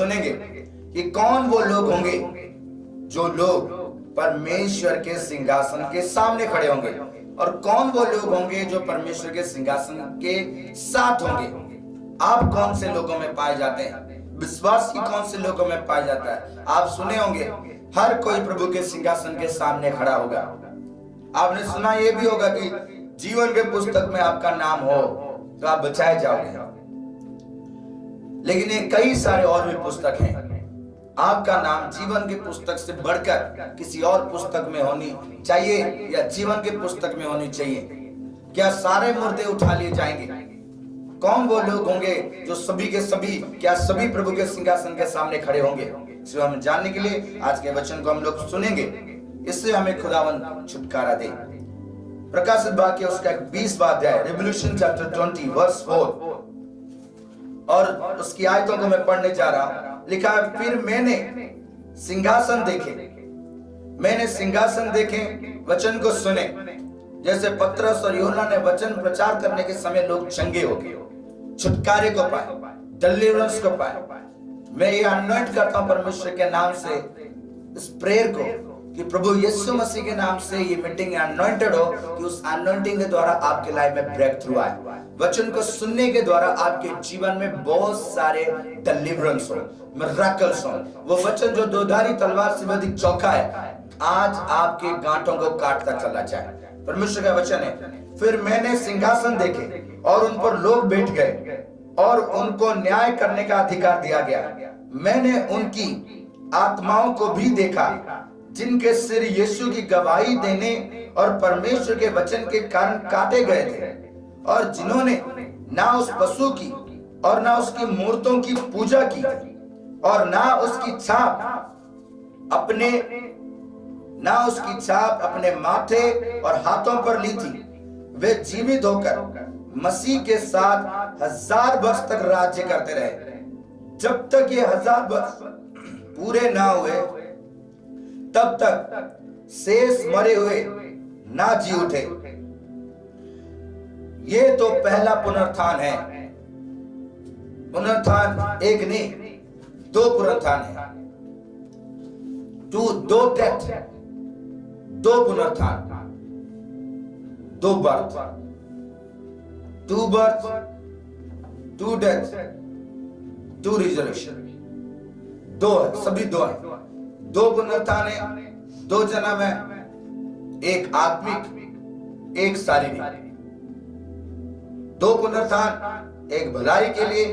सुनेंगे कि कौन वो लोग होंगे जो लोग परमेश्वर के सिंहासन के सामने खड़े होंगे और कौन वो लोग होंगे जो परमेश्वर के सिंहासन के साथ होंगे। आप कौन से लोगों में पाए जाते हैं? विश्वासी कौन से लोगों में पाया जाता है? आप सुने होंगे हर कोई प्रभु के सिंहासन के सामने खड़ा होगा। आपने सुना ये भी होगा कि जीवन के पुस्तक में आपका नाम हो तो आप बचाए जाओगे। लेकिन ये कई सारे और भी पुस्तक हैं। आपका नाम जीवन के पुस्तक से बढ़कर किसी और पुस्तक में होनी चाहिए या जीवन के पुस्तक में होनी चाहिए? क्या सारे मुर्दे उठा लिए जाएंगे? कौन वो लोग होंगे जो सभी के सभी, क्या सभी प्रभु के सिंहासन के सामने खड़े होंगे? इसे हम जानने के लिए आज के वचन को हम लोग सुनेंगे। इससे हमें खुदावन छुटकारा दे। प्रकाशित वाक्य उसका 20वां अध्याय, रेवल्यूशन चैप्टर 20 वर्स 4, और उसकी आयतों को मैं पढ़ने जा रहा हूं। लिखा है, फिर मैंने सिंहासन देखे, वचन को सुने। जैसे पतरस और यूहन्ना ने वचन प्रचार करने के समय लोग चंगे हो गए, छुटकारे को पाए, डिलीवरेंस को पाए। मैं ये अनॉइंट करता हूं परमेश्वर के नाम से इस प्रेयर को कि प्रभु यीशु मसीह के नाम से ये मीटिंग अनॉइंटेड हो, कि उस अनॉइंटिंग के द्वारा आपके लाइफ में ब्रेक थ्रू आए। वचन को सुनने के द्वारा आपके जीवन में बहुत सारे डिलीवरेंस हो, मिरेकल्स हो। वो वचन जो दोधारी तलवार से अधिक चौखा है, आज आपके गांठों को काटता चला जाए। परमेश्वर का वचन है, फिर मैंने सिंहासन देखे और उन पर लोग बैठ गए और उनको न्याय करने का अधिकार दिया गया। मैंने उनकी आत्माओं को भी देखा जिनके सिर यीशु की गवाही देने और परमेश्वर के वचन के कारण काटे गए थे, और जिन्होंने ना उस पशु की और ना उसकी मूर्तों की पूजा की और ना उसकी छाप अपने माथे और हाथों पर ली थी। वे जीवित होकर मसीह के साथ 1000 वर्ष तक राज्य करते रहे, जब तक ये 1000 वर्ष पूरे ना हुए तब तक शेष मरे हुए ना जी उठे। ये तो पहला पुनरुत्थान है। पुनरुत्थान एक नहीं, 2 पुनरुत्थान है। दो डेथ, 2 पुनरुत्थान, 2 बर्थ, 2 बर्थ, 2 डेथ, 2 रिजरेक्शन। 2 है, सभी 2 है। 2 पुनरुत्थान है, 2 जन्म है, एक आत्मिक, एक शारीरिक। 2 पुनरुत्थान, एक भलाई के लिए,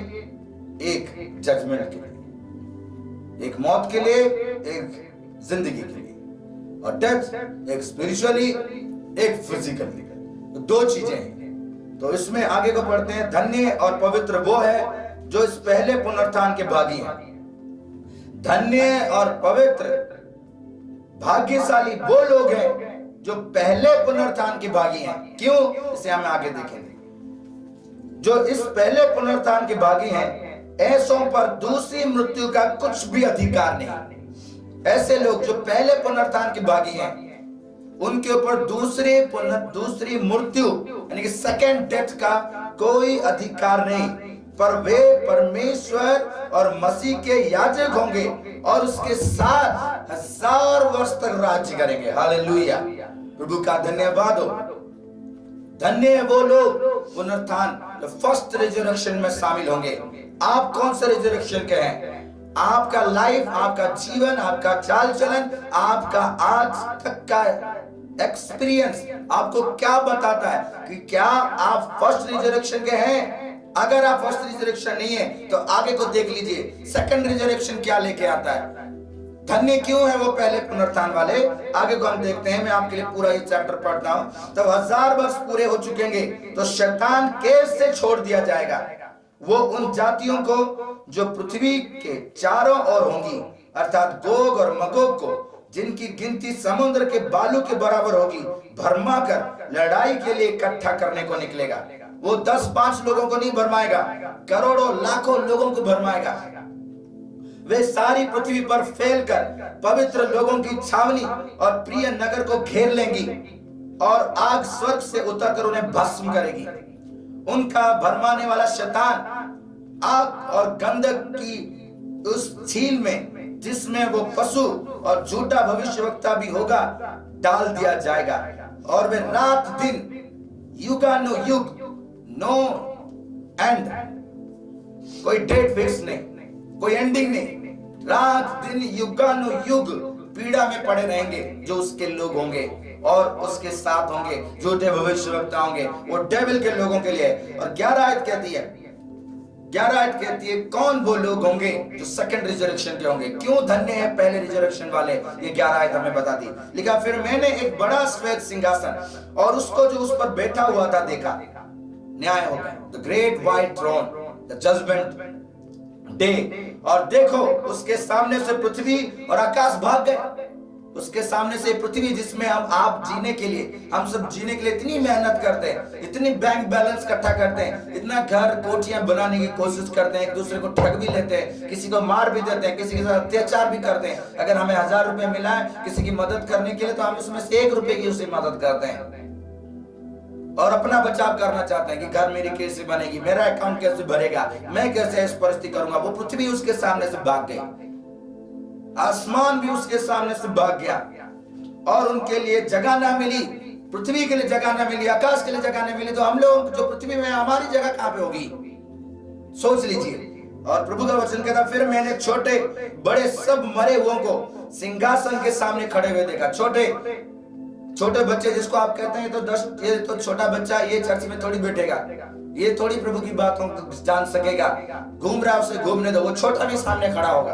एक जजमेंट के लिए, एक मौत के लिए, एक जिंदगी के लिए, और डेथ एक स्पिरिचुअली, एक फिजिकली। तो 2 चीजें हैं। तो इसमें आगे को पढ़ते हैं, धन्य और पवित्र वो है जो इस पहले पुनरुत्थान के भागी हैं। धन्य और पवित्र भाग्यशाली वो लोग हैं जो पहले पुनरुत्थान के भागी हैं। क्यों? इसे हम आगे देखेंगे। जो इस पहले पुनरुत्थान के भागी हैं, ऐसों पर दूसरी मृत्यु का कुछ भी अधिकार नहीं। ऐसे लोग जो पहले पुनरुत्थान के भागी हैं, उनके ऊपर दूसरी मृत्यु यानी कि सेकंड डेथ का कोई अधिकार नहीं, पर वे परमेश्वर और मसीह के याजक होंगे और उसके साथ 1000 वर्ष तक राज्य करेंगे। हालेलुया, प्रभु का धन्यवाद हो। धन्य है वो लोग पुनरुत्थान जो फर्स्ट रिजरेक्शन में शामिल होंगे। आप कौन से रिजरेक्शन के हैं? आपका लाइफ, आपका जीवन, आपका चाल चलन, आपका आज तक का एक्सपीरियंस आपको क्या बताता है कि क्या आप फर्स्ट रिजरेक्शन के हैं? अगर आप फर्स्ट रिजरेक्शन नहीं है तो आगे को देख लीजिए, सेकंड रिजरेक्शन क्या लेके आता है। धन्य क्यों है वो पहले पुनरुत्थान वाले? आगे को हम देखते हैं। मैं आपके लिए पूरा ये चैप्टर पढ़ता हूं। तब 1000 वर्ष पूरे हो चुकेंगे तो शैतान कैसे छोड़ दिया जाएगा। वो उन जातियों को जो पृथ्वी के चारों ओर होंगी, अर्थात गोग और मगोग को, जिनकी गिनती समुद्र के बालू के बराबर होगी, भरमा कर लड़ाई के लिए इकट्ठा करने को निकलेगा। वो 10-5 लोगों को नहीं भरमाएगा, करोड़ों लाखों लोगों को भरमाएगा। वे सारी पृथ्वी पर फैलकर पवित्र लोगों की छावनी और प्रिय नगर को घेर लेंगी और आग स्वर्ग से उतरकर उन्हें भस्म करेगी। उनका भरमाने वाला शैतान आग और गंधक की उस झील में जिसमें वो पशु और झूठा भविष्यवक्ता भी होगा डाल दिया जाएगा, और वे रात दिन युगानुयुग, नो एंड, कोई डेट फिक्स नहीं, कोई एंडिंग नहीं, रात दिन युगानुयुग पीड़ा में पड़े रहेंगे जो उसके लोग होंगे और उसके साथ होंगे झूठे भविष्यवक्ता होंगे। वो डेविल के लोगों के लिए। और 11 आयत कहती है, 11 आयत कहती है कौन वो लोग होंगे जो सेकंड रिजरेक्शन के होंगे। क्यों धन्य है पहले रिजरेक्शन वाले, ये 11 आयत हमें बता दी। लिखा, फिर मैंने एक बड़ा श्वेत सिंहासन और उसको जो उस पर बैठा हुआ था देखा। न्याय होगा, the great white throne, the judgment day. और देखो उसके सामने से पृथ्वी और आकाश भाग गए। उसके सामने से पृथ्वी जिसमें आप जीने के लिए, हम सब जीने के लिए इतनी मेहनत करते हैं, इतनी बैंक बैलेंस इकट्ठा करते हैं, इतना घर कोठियां बनाने की कोशिश करते हैं, एक दूसरे को ठग भी लेते हैं, किसी को मार भी देते हैं, किसी के साथ अत्याचार भी करते हैं। अगर हमें 1000 रुपए मिला है किसी की मदद करने के लिए तो हम उसमें से 1 रुपए की उसे मदद करते हैं और अपना बचाव करना चाहते हैं कि घर मेरी कैसे बनेगी, मेरा अकाउंट कैसे भरेगा, मैं कैसे इस परिस्थिति करूंगा। वो पृथ्वी उसके सामने से भाग गई, आसमान भी उसके सामने से भाग गया और उनके लिए जगह ना मिली, पृथ्वी के लिए जगह ना मिली, आकाश के लिए जगह ना मिली। तो हम लोग जो पृथ्वी में, हमारी जगह कहां पे होगी, सोच लीजिए। और प्रभु का वचन कहता, फिर मैंने छोटे बड़े सब मरे हुओं को सिंहासन के सामने खड़े हुए देखा। छोटे बच्चे जिसको आप कहते हैं ये तो छोटा बच्चा, ये चर्च में थोड़ी बैठेगा, ये थोड़ी प्रभु की बातों को जान सकेगा, घूम रहा है उसे घूमने दो। वो छोटा भी सामने खड़ा होगा,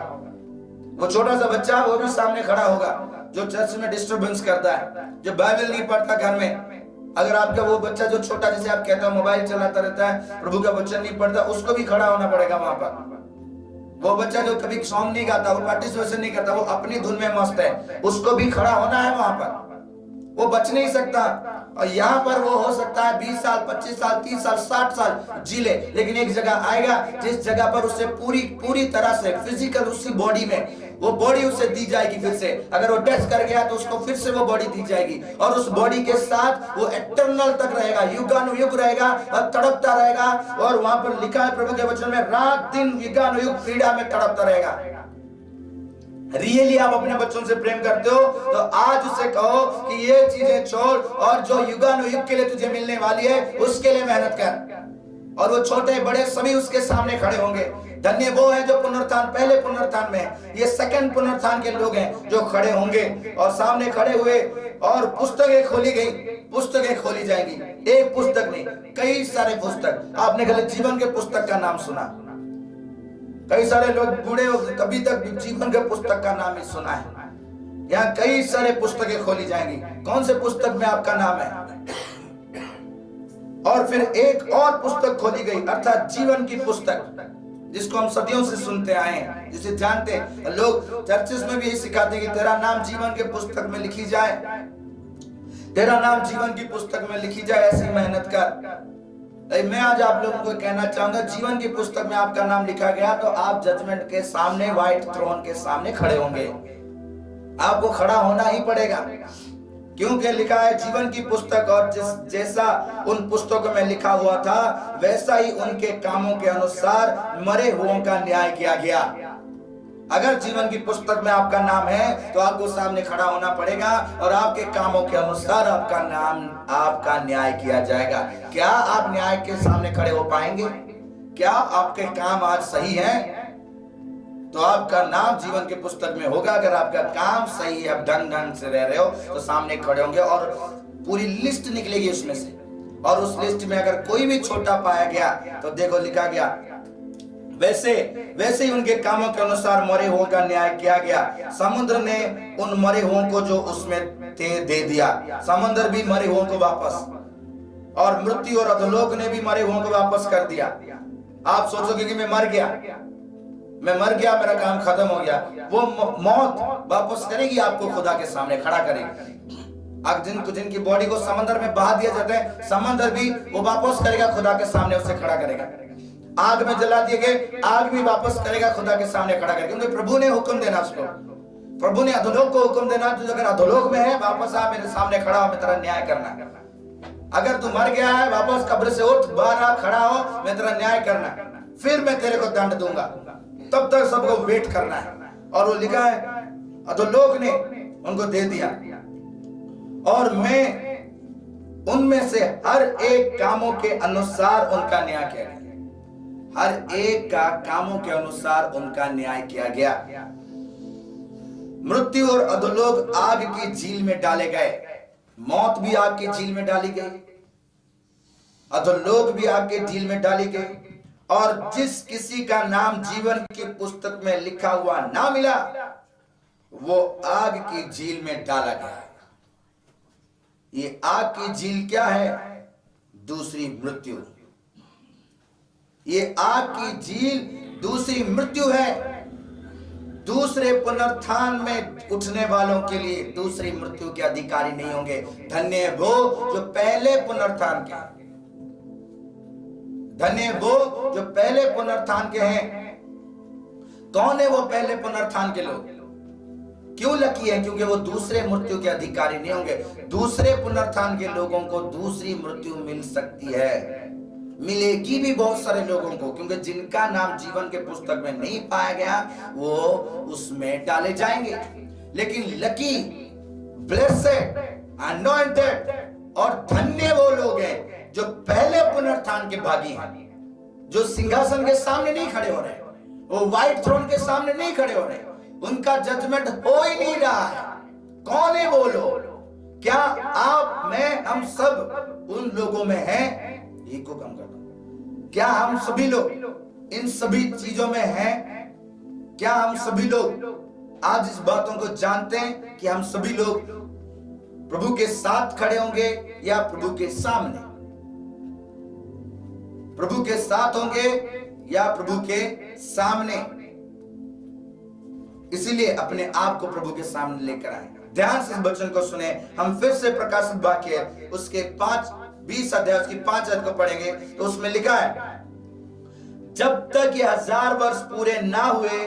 वो छोटा सा बच्चा वो भी सामने खड़ा होगा जो चर्च में डिस्टरबेंस करता है, जो बाइबल नहीं पढ़ता घर में। अगर आपका वो बच्चा जो छोटा, जैसे आप कहते हो मोबाइल चलाता रहता है, प्रभु का वचन नहीं पढ़ता, उसको भी खड़ा होना पड़ेगा वहां पर। वो बच्चा जो कभी सॉन्ग नहीं गाता, वो पार्टिसिपेशन नहीं करता, वो अपनी धुन में मस्त है, उसको भी खड़ा होना है वहां पर। वो बच नहीं सकता। और यहाँ पर वो हो सकता है 20 साल, 25 साल, 30 साल, 60 साल जी ले, लेकिन एक जगह आएगा जिस जगह पर उसे पूरी तरह से फिजिकल उसी बॉडी में वो बॉडी उसे दी जाएगी। फिर से अगर वो डेथ कर गया तो उसको फिर से वो बॉडी दी जाएगी और उस बॉडी के साथ वो इटर्नल तक रहेगा, युगानुयुग रहेगा और तड़पता रहेगा। और वहां पर लिखा है प्रभु के वचन में, रात दिन युगानुयुग पीड़ा में तड़पता रहेगा। रियली आप अपने बच्चों से प्रेम करते हो तो आज उसे कहो कि ये चीजें छोड़ और जो युगानुयुग के लिए तुझे मिलने वाली है उसके लिए मेहनत कर। और वो छोटे बड़े सभी उसके सामने खड़े होंगे। धन्य वो है जो पुनरुत्थान, पहले पुनरुत्थान में, ये सेकंड पुनरुत्थान के लोग हैं जो खड़े होंगे और सामने खड़े हुए और पुस्तकें खोली गई, पुस्तकें खोली जाएंगी। एक पुस्तक नहीं, कई सारे पुस्तक। आपने गलत जीवन के पुस्तक का नाम सुना, कई सारे लोग बूढ़े हो तभी तक जीवन के पुस्तक का नाम ही सुना है। यहाँ कई सारे पुस्तकें खोली जाएंगी, कौन से पुस्तक में आपका नाम है। और फिर एक और पुस्तक खोली गई, अर्थात जीवन की पुस्तक, जिसको हम सदियों से सुनते आए हैं, जिसे जानते हैं। लोग चर्चेस में भी यही सिखाते हैं कि तेरा नाम जीवन के पुस्तक में लिखी जाए, तेरा नाम जीवन की पुस्तक में लिखी जाए, ऐसी मेहनत कर। मैं आज आप लोगों को कहना चाहूंगा, जीवन की पुस्तक में आपका नाम लिखा गया तो आप जजमेंट के सामने, व्हाइट थ्रोन के सामने खड़े होंगे। आपको खड़ा होना ही पड़ेगा, क्योंकि लिखा है जीवन की पुस्तक, और जैसा उन पुस्तकों में लिखा हुआ था वैसा ही उनके कामों के अनुसार मरे हुओं का न्याय किया गया। अगर जीवन की पुस्तक में आपका नाम है तो आपको सामने खड़ा होना पड़ेगा और आपके कामों के अनुसार आपका नाम, आपका न्याय किया जाएगा। क्या आप न्याय के सामने खड़े हो पाएंगे? क्या आपके काम आज सही है तो आपका नाम जीवन के पुस्तक में होगा। अगर आपका काम सही है, आप ढंग से रह रहे हो तो सामने खड़े होंगे और पूरी लिस्ट निकलेगी उसमें से। और उस लिस्ट में अगर कोई भी छोटा पाया गया तो देखो लिखा गया वैसे ही उनके कामों के अनुसार मरे हुओं का न्याय किया गया। समुद्र ने उन मरे हुओं को जो उसमें थे दे दिया, समुद्र भी मरे हुओं को वापस, और मृत्यु और अधोलोक ने भी मरे हुओं को वापस कर दिया। आप सोचोगे कि मैं मर गया, मेरा काम खत्म हो गया। वो मौत वापस करेगी आपको, खुदा के सामने खड़ा करेगी। अब जिनकी बॉडी को समंदर में बहा दिया जाता है, समंदर भी वो वापस करेगा, खुदा के सामने उसे खड़ा करेगा। आग में जला दिए गए, आग भी वापस करेगा, खुदा के सामने खड़ा करेगा। क्योंकि प्रभु ने हुक्म देना उसको, प्रभु ने अधोलोक को हुक्म देना, तो अगर अधोलोक में है वापस आ, मेरे सामने खड़ा हो, मैं तेरा न्याय करना। अगर तू मर गया है वापस कब्र से उठ, बाहर आ, खड़ा हो, मैं तेरा न्याय करना। फिर मैं तेरे को दंड दूंगा। तब तक सबको वेट करना है। और वो लिखा है अधोलोक ने उनको दे दिया और मैं उनमें से हर एक कामों के अनुसार उनका न्याय किया गया। हर एक का कामों के अनुसार उनका न्याय किया गया। मृत्यु और अधोलोक आग की झील में डाले गए। मौत भी आग की झील में डाली गई, अधोलोक भी आग की झील में डाली गई। और जिस किसी का नाम जीवन की पुस्तक में लिखा हुआ ना मिला, वो आग की झील में डाला गया। ये आग की झील क्या है? दूसरी मृत्यु। ये आग की झील दूसरी मृत्यु है। दूसरे पुनरुत्थान में उठने वालों के लिए दूसरी मृत्यु के अधिकारी नहीं होंगे। धन्य है वो जो पहले पुनरुत्थान के, धन्य है वो जो पहले पुनरुत्थान के हैं। कौन है वो पहले पुनरुत्थान के लोग? क्यों लकी है? क्योंकि वो दूसरे मृत्यु के अधिकारी नहीं होंगे। दूसरे पुनरुत्थान के लोगों को दूसरी मृत्यु मिल सकती है, मिलेगी भी बहुत सारे लोगों को, क्योंकि जिनका नाम जीवन के पुस्तक में नहीं पाया गया वो उसमें डाले जाएंगे। लेकिन लकी, ब्लेसेड, अनॉइंटेड और धन्य वो लोग हैं जो पहले पुनरुत्थान के भागी हैं, जो सिंहासन के सामने नहीं खड़े हो रहे, वो व्हाइट थ्रोन के सामने नहीं खड़े हो रहे, उनका जजमेंट हो ही नहीं रहा है। कौन है वो लोग? क्या आप, मैं, हम सब उन लोगों में हैं? एक को कम कर दो। क्या हम सभी लोग इन सभी चीजों में हैं? क्या हम सभी लोग आज इस बातों को जानते हैं कि हम सभी लोग प्रभु के साथ खड़े होंगे या प्रभु के सामने? प्रभु के साथ होंगे या प्रभु के सामने? इसीलिए अपने आप को प्रभु के सामने लेकर आए। ध्यान से इस वचन को सुने। हम फिर से प्रकाशित वाक्य उसके 20 अध्याय की 5 अध्याय को पढ़ेंगे तो उसमें लिखा है, जब तक ये 1000 वर्ष पूरे ना हुए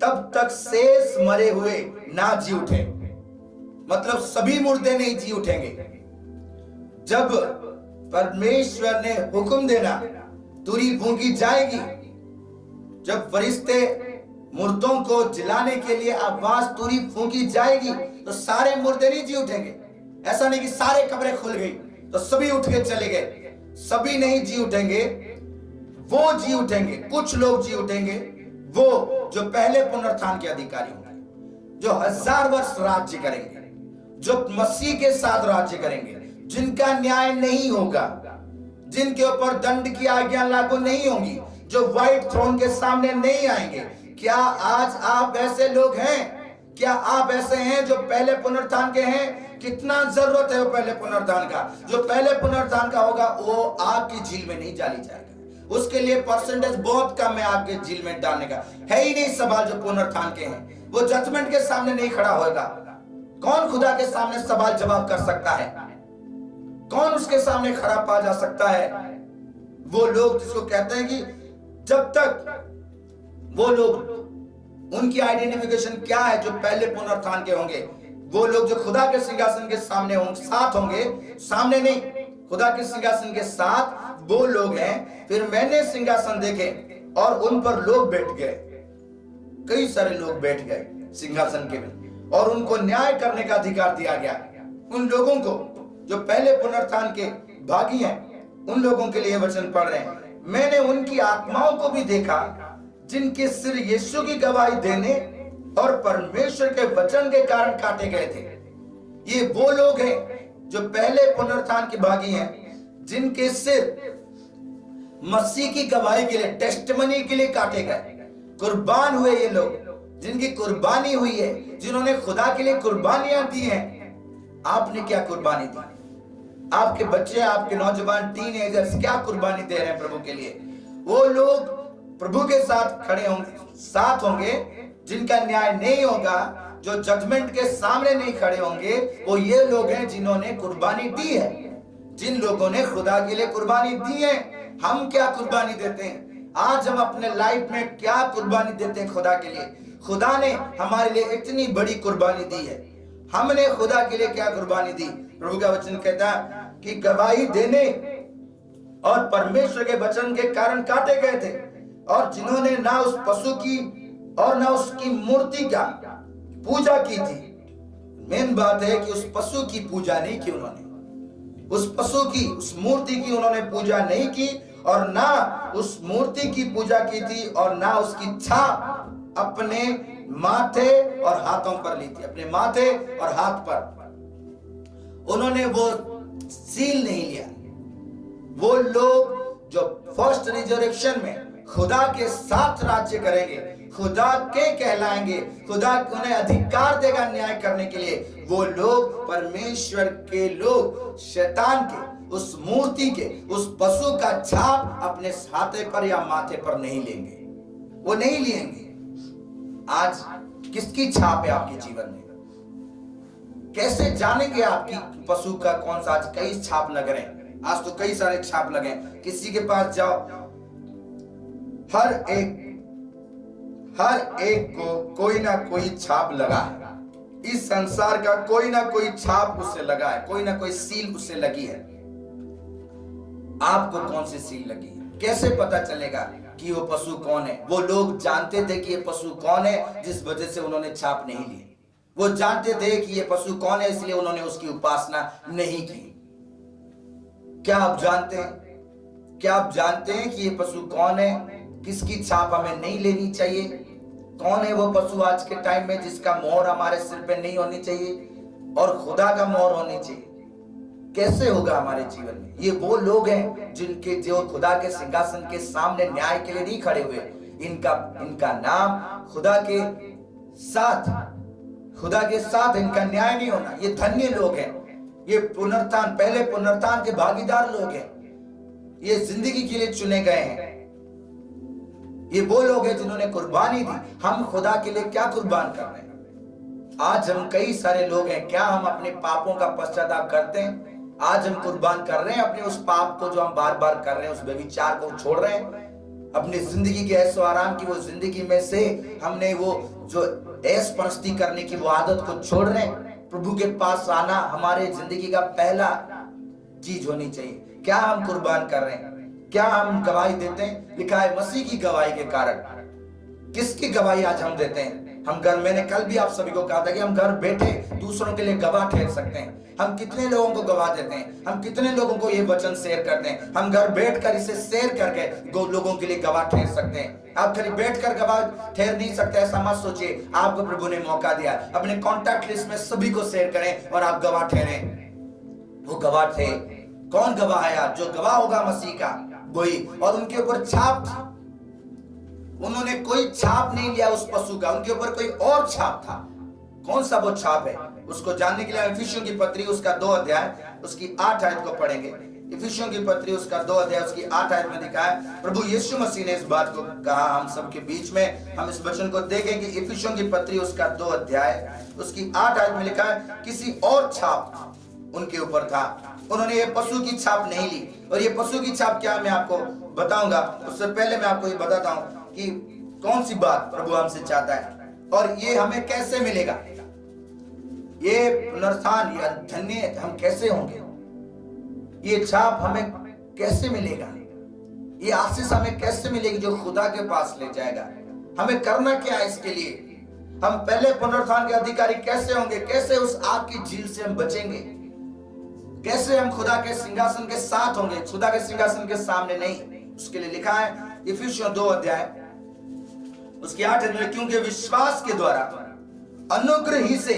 तब तक शेष मरे हुए ना जी उठे। मतलब सभी मुर्दे नहीं जी उठेंगे। जब परमेश्वर ने हुक्म देना, तुरही फूंकी जाएगी, जब फरिश्ते मुर्दों को जिलाने के लिए आवाज तुरही फूंकी जाएगी, तो सारे मुर्दे नहीं जी उठेंगे। ऐसा नहीं कि सारे कब्रें खुल गई तो सभी उठ के चले गए। सभी नहीं जी उठेंगे, वो जी उठेंगे। कुछ लोग जी उठेंगे, वो जो पहले पुनरुत्थान के अधिकारी होंगे, जो 1000 वर्ष राज्य करेंगे, जो मसीह के साथ राज्य करेंगे, जिनका न्याय नहीं होगा, जिनके ऊपर दंड की आज्ञा लागू नहीं होंगी, जो व्हाइट थ्रोन के सामने नहीं आएंगे। क्या आज आप ऐसे लोग हैं? क्या आप ऐसे हैं जो पहले पुनरुत्थान के हैं? कितना जरूरत है वो पहले पुनरुत्थान का। जो पहले पुनरुत्थान का होगा वो आग की झील में नहीं डाली जाएगा। उसके लिए परसेंटेज बहुत कम है आपके झील में डालने का। है ही नहीं सवाल जो पुनरुत्थान के हैं। वो जजमेंट के सामने नहीं खड़ा होगा। कौन खुदा के सामने सवाल जवाब कर सकता है? कौन उसके सामने खड़ा पा जा सकता है? वो लोग जिसको कहते हैं कि जब तक वो लोग, उनकी आइडेंटिफिकेशन क्या है? जो पहले पुनरुत्थान के होंगे, वो लोग जो खुदा के सिंहासन के सामने होंगे, साथ होंगे, सामने नहीं, खुदा के सिंहासन के साथ वो लोग हैं। फिर मैंने सिंहासन देखे और उन पर लोग बैठ गए, कई सारे लोग बैठ गए सिंहासन के में, और उनको न्याय करने का अधिकार दिया गया। उन लोगों को जो पहले पुनरुत्थान के भागी हैं, उन लोगों के लिए वचन पढ़ रहे हैं। मैंने उनकी आत्माओं को भी देखा जिनके सिर यीशु की गवाही देने और परमेश्वर के वचन के कारण काटे गए थे। ये वो लोग हैं जो पहले पुनरुत्थान के भागी हैं, जिनके सिर मसीह की गवाही के लिए, टेस्टिमनी के लिए काटे गए, कुर्बान हुए। ये लोग जिनकी कुर्बानी हुई है, जिन्होंने खुदा के लिए कुर्बानियां दी हैं। आपने क्या कुर्बानी दी? आपके बच्चे, आपके नौजवान, टीनेजर्स क्या कुर्बानी दे रहे हैं प्रभु के लिए? वो लोग प्रभु के साथ खड़े होंगे, साथ होंगे, जिनका न्याय नहीं होगा, जो जजमेंट के सामने नहीं खड़े होंगे। वो ये लोग हैं जिन्होंने कुर्बानी दी है, जिन लोगों ने खुदा के लिए कुर्बानी दी है। हम क्या कुर्बानी देते हैं? आज हम अपने लाइफ में क्या कुर्बानी देते हैं खुदा के लिए? खुदा ने हमारे लिए इतनी बड़ी कुर्बानी दी है, हमने खुदा के लिए क्या कुर्बानी दी? प्रभु का वचन कहता है कि गवाही देने और परमेश्वर के वचन के कारण काटे गए थे। और जिन्होंने ना उस पशु की और ना उसकी मूर्ति का पूजा की थी। मेन बात है कि उस पशु की पूजा नहीं की उन्होंने, उस पशु की, उस मूर्ति की उन्होंने पूजा नहीं की, और ना उस मूर्ति की पूजा की थी, और ना उसकी छाप अपने माथे और हाथों पर ली थी। अपने माथे और हाथ पर उन्होंने वो सील नहीं लिया। वो लोग जो फर्स्ट रिजरेक्शन में खुदा के साथ राज्य करेंगे, खुदा के कहलाएंगे, खुदा उन्हें अधिकार देगा न्याय करने के लिए, वो लोग परमेश्वर के लोग शैतान के, उस मूर्ति के, उस पशु का छाप अपने हाथे पर या माथे पर नहीं लेंगे, वो नहीं लेंगे। आज किसकी छाप है आपके जीवन में? कैसे जानेंगे आपकी पशु का कौन सा? आज कई छाप लग रहे हैं, आज तो कई सारे छाप लगे। किसी के पास जाओ, हर एक को कोई ना कोई छाप लगा है। इस संसार का कोई ना कोई छाप उससे लगा है, कोई ना कोई सील उससे लगी है। आपको कौन सी सील लगी है? कैसे पता चलेगा कि वो पशु कौन है? वो लोग जानते थे कि ये पशु कौन है, जिस वजह से उन्होंने छाप नहीं ली। वो जानते थे कि ये पशु कौन है, इसलिए उन्होंने उसकी उपासना नहीं की। क्या आप जानते हैं? क्या आप जानते हैं कि ये पशु कौन है? किसकी छाप हमें नहीं लेनी चाहिए? कौन है वो पशु आज के टाइम में जिसका मोहर हमारे सिर पे नहीं होनी चाहिए और खुदा का मोहर होनी चाहिए? कैसे होगा हमारे जीवन में? ये वो लोग हैं जिनके जो खुदा के सिंहासन के सामने न्याय के लिए नहीं खड़े हुए। इनका नाम खुदा के साथ इनका न्याय नहीं होना। ये धन्य लोग हैं, ये पुनरुत्थान, पहले पुनरुत्थान के भागीदार लोग हैं, ये जिंदगी के लिए चुने गए हैं। ये वो लोग हैं जिन्होंने कुर्बानी दी। हम खुदा के लिए क्या कुर्बान कर रहे हैं? आज हम कई सारे लोग हैं, क्या हम अपने पापों का पश्चाताप करते हैं? आज हम कुर्बान कर रहे हैं अपने उस पाप को जो हम बार बार कर रहे हैं, उस व्यभिचार को छोड़ रहे हैं। अपनी जिंदगी के ऐशो आराम की वो जिंदगी में से हमने वो जो ऐश परस्ती करने की वो आदत को छोड़ रहे हैं। प्रभु के पास आना हमारे जिंदगी का पहला चीज होनी चाहिए। क्या हम कुर्बान कर रहे हैं? क्या हम गवाही देते हैं? लिखा है मसीह की गवाही के कारण। किसकी गवाही आज हम देते हैं? हम घर, मैंने कल भी आप सभी को कहा था कि हम घर बैठे दूसरों के लिए गवाह ठहर सकते हैं। हम कितने लोगों को गवाह देते हैं? हम कितने लोगों को ये वचन शेयर करते हैं? हम घर बैठकर इसे शेयर करके लोगों के लिए गवाह ठहर सकते हैं। आप खाली बैठकर गवाह ठहर नहीं सकते, ऐसा मत सोचिए। आपको प्रभु ने मौका दिया, अपने कॉन्टैक्ट लिस्ट में सभी को शेयर करें और आप गवाह ठहरे। वो गवाह थे। कौन गवाह है आज? जो गवाह होगा मसीह का वही। और उनके ऊपर छाप थी, उन्होंने कोई छाप नहीं लिया उस पशु का, उनके ऊपर कोई और छाप था। कौन सा वो छाप है? उसको जानने के लिए इफिसियों की पत्री उसका 2 अध्याय उसकी 8 आयत को पढ़ेंगे। इफिसियों की पत्री उसका 2 अध्याय उसकी 8 आयत में लिखा है, प्रभु यीशु मसीह ने इस बात को कहा हम सबके बीच में। हम इस वचन को देखेंगे। इफिसियों की पत्री उसका 2 अध्याय उसकी 8 आयत में लिखा है, किसी और छाप उनके ऊपर था, उन्होंने ये पशु की छाप नहीं ली। और ये पशु की छाप क्या, मैं आपको बताऊंगा। उससे पहले मैं आपको ये बताता हूं कि कौन सी बात प्रभु हमसे चाहता है और ये हमें कैसे मिलेगा। ये पुनरुत्थान, ये धन्य हम कैसे होंगे? ये छाप हमें कैसे मिलेगा? ये आशीष हमें कैसे मिलेगी जो खुदा के पास ले जाएगा? हमें करना क्या है इसके लिए? हम पहले पुनरुत्थान के अधिकारी कैसे होंगे? कैसे उस आग की झील से हम बचेंगे? कैसे हम खुदा के सिंहासन के साथ होंगे, खुदा के सिंहासन के सामने नहीं? उसके लिए लिखा है इफिसियों 2 अध्याय उसकी 8 में, क्योंकि विश्वास के द्वारा अनुग्रह ही से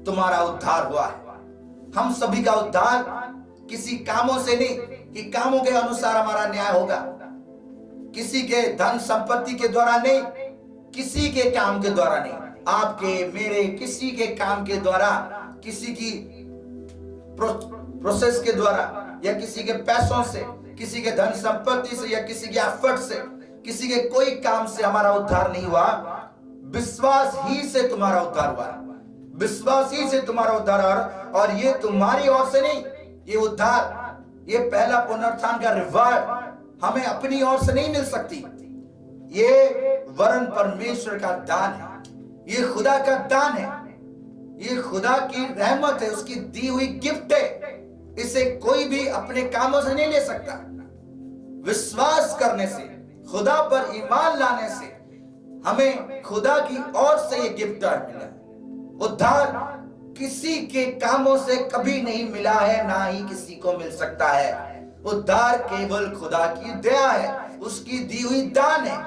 तुम्हारा उद्धार हुआ है। हम सभी का उद्धार किसी कामों से नहीं कि कामों के अनुसार हमारा न्याय होगा, किसी के धन संपत्ति के द्वारा नहीं, किसी के काम के द्वारा नहीं, आपके मेरे किसी के काम के द्वारा, किसी की प्रोसेस के द्वारा या किसी के पैसों से, किसी के धन संपत्ति से या किसी के एफर्ट से, किसी के कोई काम से हमारा उद्धार नहीं हुआ। विश्वास ही से तुम्हारा उद्धार हुआ, विश्वास ही से तुम्हारा उद्धार। और ये तुम्हारी ओर से नहीं, ये उद्धार, ये पहला पुनरुत्थान का रिवार्ड हमें अपनी ओर से नहीं मिल सकती। ये वरन परमेश्वर का दान है, ये खुदा का दान है, ये खुदा की रहमत है, उसकी दी हुई गिफ्ट है। इसे कोई भी अपने कामों से नहीं ले सकता। विश्वास करने से खुदा पर ईमान लाने से हमें खुदा की ओर से ये गिफ्ट मिला। उद्धार किसी के कामों से कभी नहीं मिला है, ना ही किसी को मिल सकता है। उद्धार केवल खुदा की दया है, उसकी दी हुई दान है,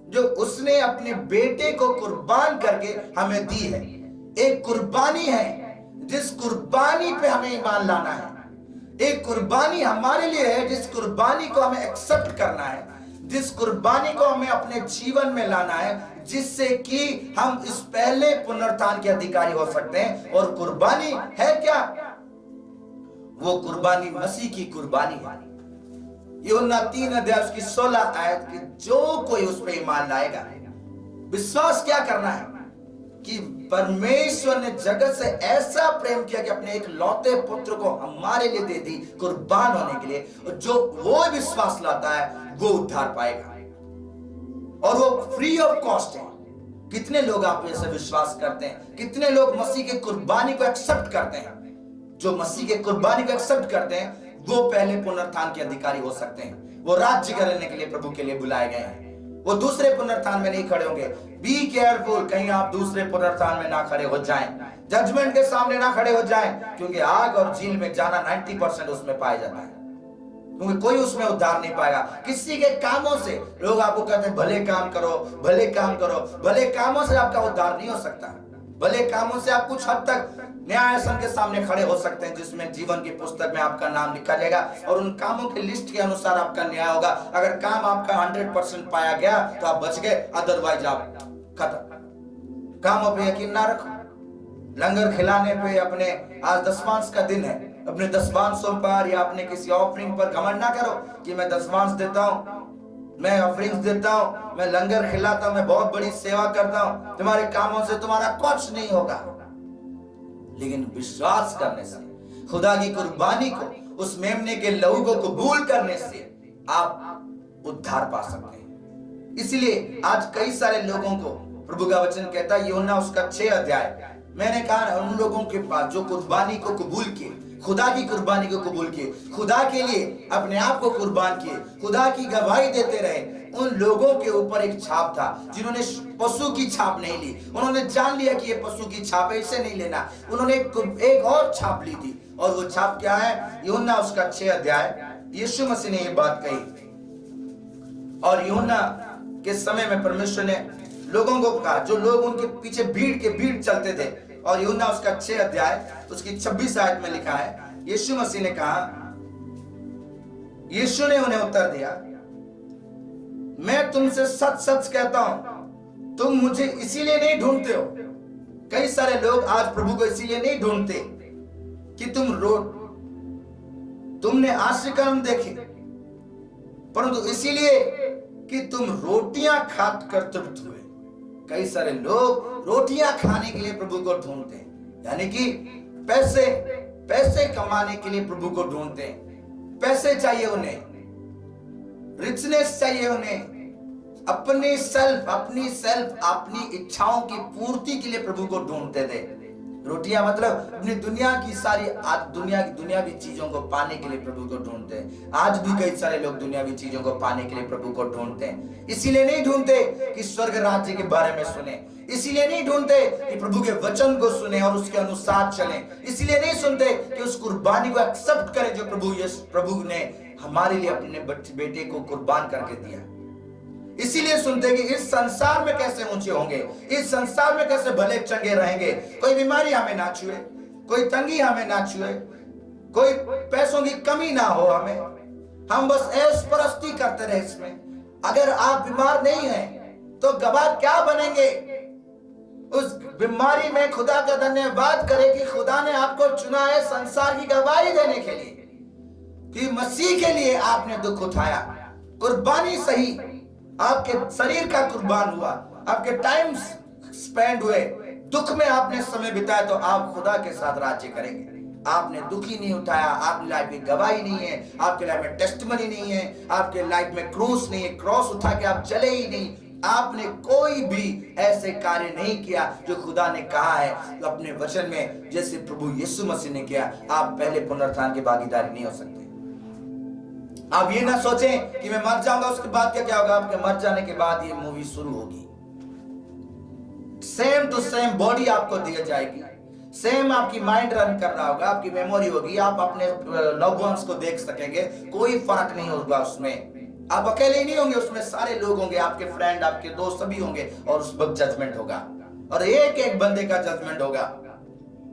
जो उसने अपने बेटे को कुर्बान करके हमें दी है। एक कुर्बानी है जिस कुर्बानी पे हमें ईमान लाना है। एक कुर्बानी हमारे लिए है जिस कुर्बानी को हमें एक्सेप्ट करना है, जिस कुर्बानी को हमें अपने जीवन में लाना है, जिससे कि हम इस पहले पुनरुत्थान के अधिकारी हो सकते हैं। और कुर्बानी है क्या? वो कुर्बानी मसीह की कुर्बानी है। यूहन्ना 3 अध्याय उसकी 16 आयत की जो कोई उस पर ईमान लाएगा, विश्वास क्या करना है कि परमेश्वर ने जगत से ऐसा प्रेम किया कि अपने एक लौते पुत्र को हमारे लिए दे दी कुर्बान होने के लिए। और जो वो विश्वास लाता है वो उद्धार पाएगा, और वो फ्री ऑफ कॉस्ट है। कितने लोग आप ऐसे विश्वास करते हैं? कितने लोग मसीह के कुर्बानी को एक्सेप्ट करते हैं? जो मसीह के कुर्बानी को एक्सेप्ट करते हैं वो पहले पुनरुत्थान के अधिकारी हो सकते हैं। वो राज्य करने के लिए प्रभु के लिए बुलाए गए हैं। वो दूसरे पुनरुत्थान में नहीं खड़े होंगे। बी केयरफुल, कहीं आप दूसरे पुनरुत्थान में ना खड़े हो जाएं, जजमेंट के सामने ना खड़े हो जाएं, क्योंकि आग और झील में जाना 90% उसमें पाया जाता है, क्योंकि कोई उसमें उद्धार नहीं पाएगा। किसी के कामों से लोग आपको कहते हैं भले काम करो, भले काम करो। भले कामों से आपका उद्धार नहीं हो सकता। भले कामों से आप कुछ हद तक न्यायासन के सामने खड़े हो सकते हैं, जिसमें जीवन की पुस्तक में आपका नाम लिखा जाएगा और उन कामों की लिस्ट के अनुसार आपका न्याय होगा। अगर काम आपका 100% पाया गया तो आप बच गए, अदरवाइज आप खत्म। कामों पे यकीन ना रखो। लंगर खिलाने पे अपने आज दशमांश का दिन है, अपने दशमांशों पर या अपने किसी ऑफरिंग पर घमंड ना करो कि मैं दशमांश देता हूं, मैं ऑफरिंग्स देता हूं, मैं लंगर खिलाता हूं, मैं बहुत बड़ी सेवा करता हूं। तुम्हारे कामों से तुम्हारा कुछ नहीं होगा, लेकिन विश्वास करने से, खुदा की कुर्बानी को, उस मेमने के लहू को कबूल करने से आप उद्धार पा सकते हैं। इसलिए आज कई सारे लोगों को प्रभु का वचन कहता है, यूहन्ना उसका 6 अध्याय, मैंने कहा उन लोगों के पास जो कुर्बानी को कबूल किए, खुदा की कुर्बानी को कबूल किए, खुदा के लिए अपने आप को कुर्बान किए, खुदा की गवाही देते रहे, उन लोगों के ऊपर एक छाप था जिन्होंने पशु की छाप नहीं ली। उन्होंने जान लिया कि ये पशु की छाप है, इसे नहीं लेना। उन्होंने एक और छाप ली थी, और वो छाप क्या है? यूहन्ना उसका 6 अध्याय, यीशु मसीह ने ये बात कही। और यूहन्ना के समय में परमेश्वर ने लोगों को कहा, जो लोग उनके पीछे भीड़ चलते थे, और यूहन्ना उसका 6 अध्याय उसकी 26 आयत में लिखा है, यीशु मसीह ने कहा, यीशु ने उन्हें उत्तर दिया, मैं तुमसे सच सच कहता हूं, तुम मुझे इसीलिए नहीं ढूंढते हो। कई सारे लोग आज प्रभु को इसीलिए नहीं ढूंढते कि तुमने आश्चर्य कर्म देखे, परंतु इसीलिए कि तुम रोटियां खाकर तृप्त हुए। कई सारे लोग रोटियां खाने के लिए प्रभु को ढूंढते हैं, यानी कि पैसे कमाने के लिए प्रभु को ढूंढते हैं। पैसे चाहिए उन्हें, रिचनेस चाहिए उन्हें, अपनी इच्छाओं की पूर्ति के लिए प्रभु को ढूंढते थे। रोटियां मतलब अपनी दुनिया की सारी दुनियावी चीजों को पाने के लिए प्रभु को ढूंढते हैं। आज भी कई सारे लोग दुनियावी चीजों को पाने के लिए प्रभु को ढूंढते हैं। इसीलिए नहीं ढूंढते कि स्वर्ग राज्य के बारे में सुने, इसीलिए नहीं ढूंढते कि प्रभु के वचन को सुने और उसके अनुसार चलें, इसीलिए नहीं सुनते कि उस कुर्बानी को एक्सेप्ट करें जो प्रभु ने हमारे लिए अपने बेटे को कुर्बान करके दिया। इसीलिए सुनते कि इस संसार में कैसे ऊंचे होंगे, इस संसार में कैसे भले चंगे रहेंगे, कोई बीमारी हमें ना छुए, कोई तंगी हमें ना छुए, कोई पैसों की कमी ना हो हमें, हम बस ऐश परस्ती करते रहे इसमें। अगर आप बीमार नहीं हैं तो गवाह क्या बनेंगे? उस बीमारी में खुदा का धन्यवाद करें कि खुदा ने आपको चुना है संसार की गवाही देने के लिए, कि मसीह के लिए आपने दुख उठाया, कुर्बानी सही, आपके शरीर का कुर्बान हुआ, आपके टाइम स्पेंड हुए, दुख में आपने समय बिताया, तो आप खुदा के साथ राज्य करेंगे। आपने दुख ही नहीं उठाया, आपकी लाइफ में गवाही नहीं है, आपके लाइफ में टेस्टिमनी नहीं है, आपके लाइफ में क्रूस नहीं है, क्रॉस उठा के आप चले ही नहीं, आपने कोई भी ऐसे कार्य नहीं किया जो खुदा ने कहा है तो अपने वचन में, जैसे प्रभु यीशु मसीह ने किया, आप पहले पुनरुत्थान की भागीदारी नहीं हो सकते। आप ये ना सोचें कि मैं मर जाऊंगा उसके बाद क्या होगा। आपके मर जाने के बाद ये मूवी शुरू होगी। सेम टू सेम बॉडी आपको दी जाएगी, सेम आपकी माइंड रन कर रहा होगा, आपकी मेमोरी होगी, आप अपने लव्ड वंस को देख सकेंगे, कोई फर्क नहीं होगा उसमें। आप अकेले ही नहीं होंगे, उसमें सारे लोग होंगे, आपके फ्रेंड, आपके दोस्त सभी होंगे, और उस वक्त जजमेंट होगा, और एक एक बंदे का जजमेंट होगा।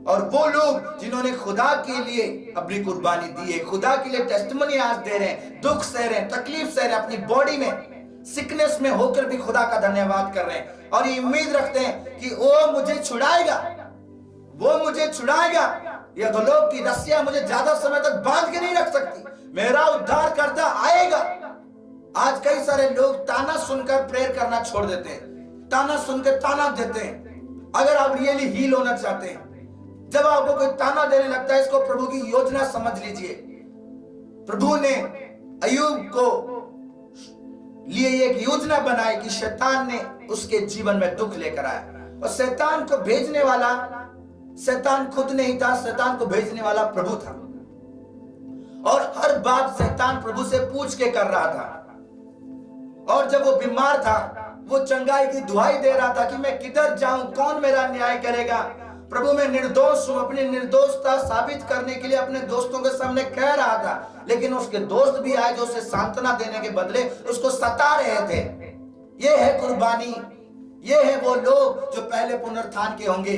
और वो लोग जिन्होंने खुदा के लिए अपनी कुर्बानी दी है, खुदा के लिए टेस्टिमनी आज दे रहे हैं, दुख सह रहे हैं, तकलीफ सह रहे हैं, अपनी बॉडी में सिकनेस में होकर भी खुदा का धन्यवाद कर रहे हैं, और ये उम्मीद रखते हैं कि वो मुझे छुड़ाएगा, वो मुझे छुड़ाएगा, ये गलोब की रस्सियां मुझे ज्यादा समय तक बांध के नहीं रख सकती, मेरा उद्धार करता आएगा। आज कई सारे लोग ताना सुनकर प्रेयर करना छोड़ देते हैं, ताना सुनकर ताना देते हैं। अगर आप रियली हील होना चाहते हैं, जब आपको कोई ताना देने लगता है, इसको प्रभु की योजना समझ लीजिए। प्रभु ने अय्यूब को लिए एक योजना बनाई कि शैतान ने उसके जीवन में दुख लेकर आया, और शैतान को भेजने वाला शैतान खुद नहीं था, शैतान को भेजने वाला प्रभु था। और हर बात शैतान प्रभु से पूछ के कर रहा था। और जब वो बीमार था, वो चंगाई की दुहाई दे रहा था कि मैं किधर जाऊं, कौन मेरा न्याय करेगा। प्रभु मैं निर्दोष हूं, अपनी निर्दोषता साबित करने के लिए अपने दोस्तों के सामने कह रहा था, लेकिन उसके दोस्त भी आए जो उसे सांत्वना देने के बदले उसको सता रहे थे। ये है कुर्बानी, ये है वो लोग जो पहले पुनरुत्थान के होंगे,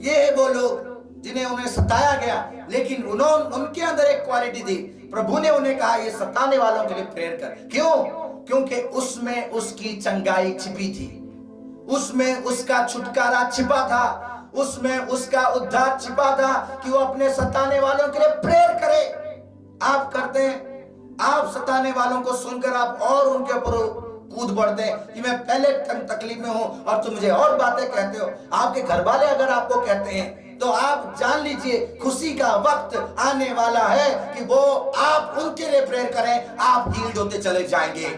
ये है वो लोग जिन्हें उन्हें सताया गया, लेकिन उन्होंने उनके अंदर एक क्वालिटी थी। प्रभु ने उन्हें कहा ये सताने वालों के लिए प्रेयर कर। क्यों? क्योंकि उसमें उसकी चंगाई छिपी थी, उसमें उसका छुटकारा छिपा था, उसमें उसका उद्धार छिपा था कि वो अपने सताने वालों के लिए प्रेयर करे। आप करते हैं, आप सताने वालों को सुनकर आप और उनके ऊपर कूद पड़ते हैं कि मैं पहले तकलीफ में हूं और तुम मुझे और बातें कहते हो। आपके घर वाले अगर आपको कहते हैं तो आप जान लीजिए खुशी का वक्त आने वाला है कि वो आप उनके लिए प्रेयर करें, आप हील्ड होते चले जाएंगे।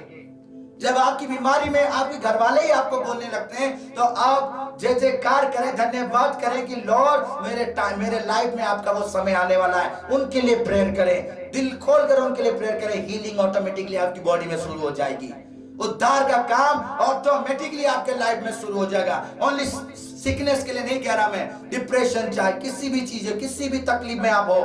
जब आपकी बीमारी में आपके घर वाले ही आपको बोलने लगते हैं तो आप जय जयकार करें, धन्यवाद करें कि लॉर्ड मेरे लाइफ में आपका वो समय आने वाला है। उनके लिए प्रेयर करें, दिल खोलकर उनके लिए प्रेयर करें। हीलिंग ऑटोमेटिकली आपकी बॉडी में शुरू हो जाएगी, उद्धार का काम ऑटोमेटिकली आपके लाइफ में शुरू हो जाएगा। ओनली सिकनेस के लिए नहीं कह रहा मैं, डिप्रेशन चाहे किसी भी चीज, किसी भी तकलीफ में आप हो,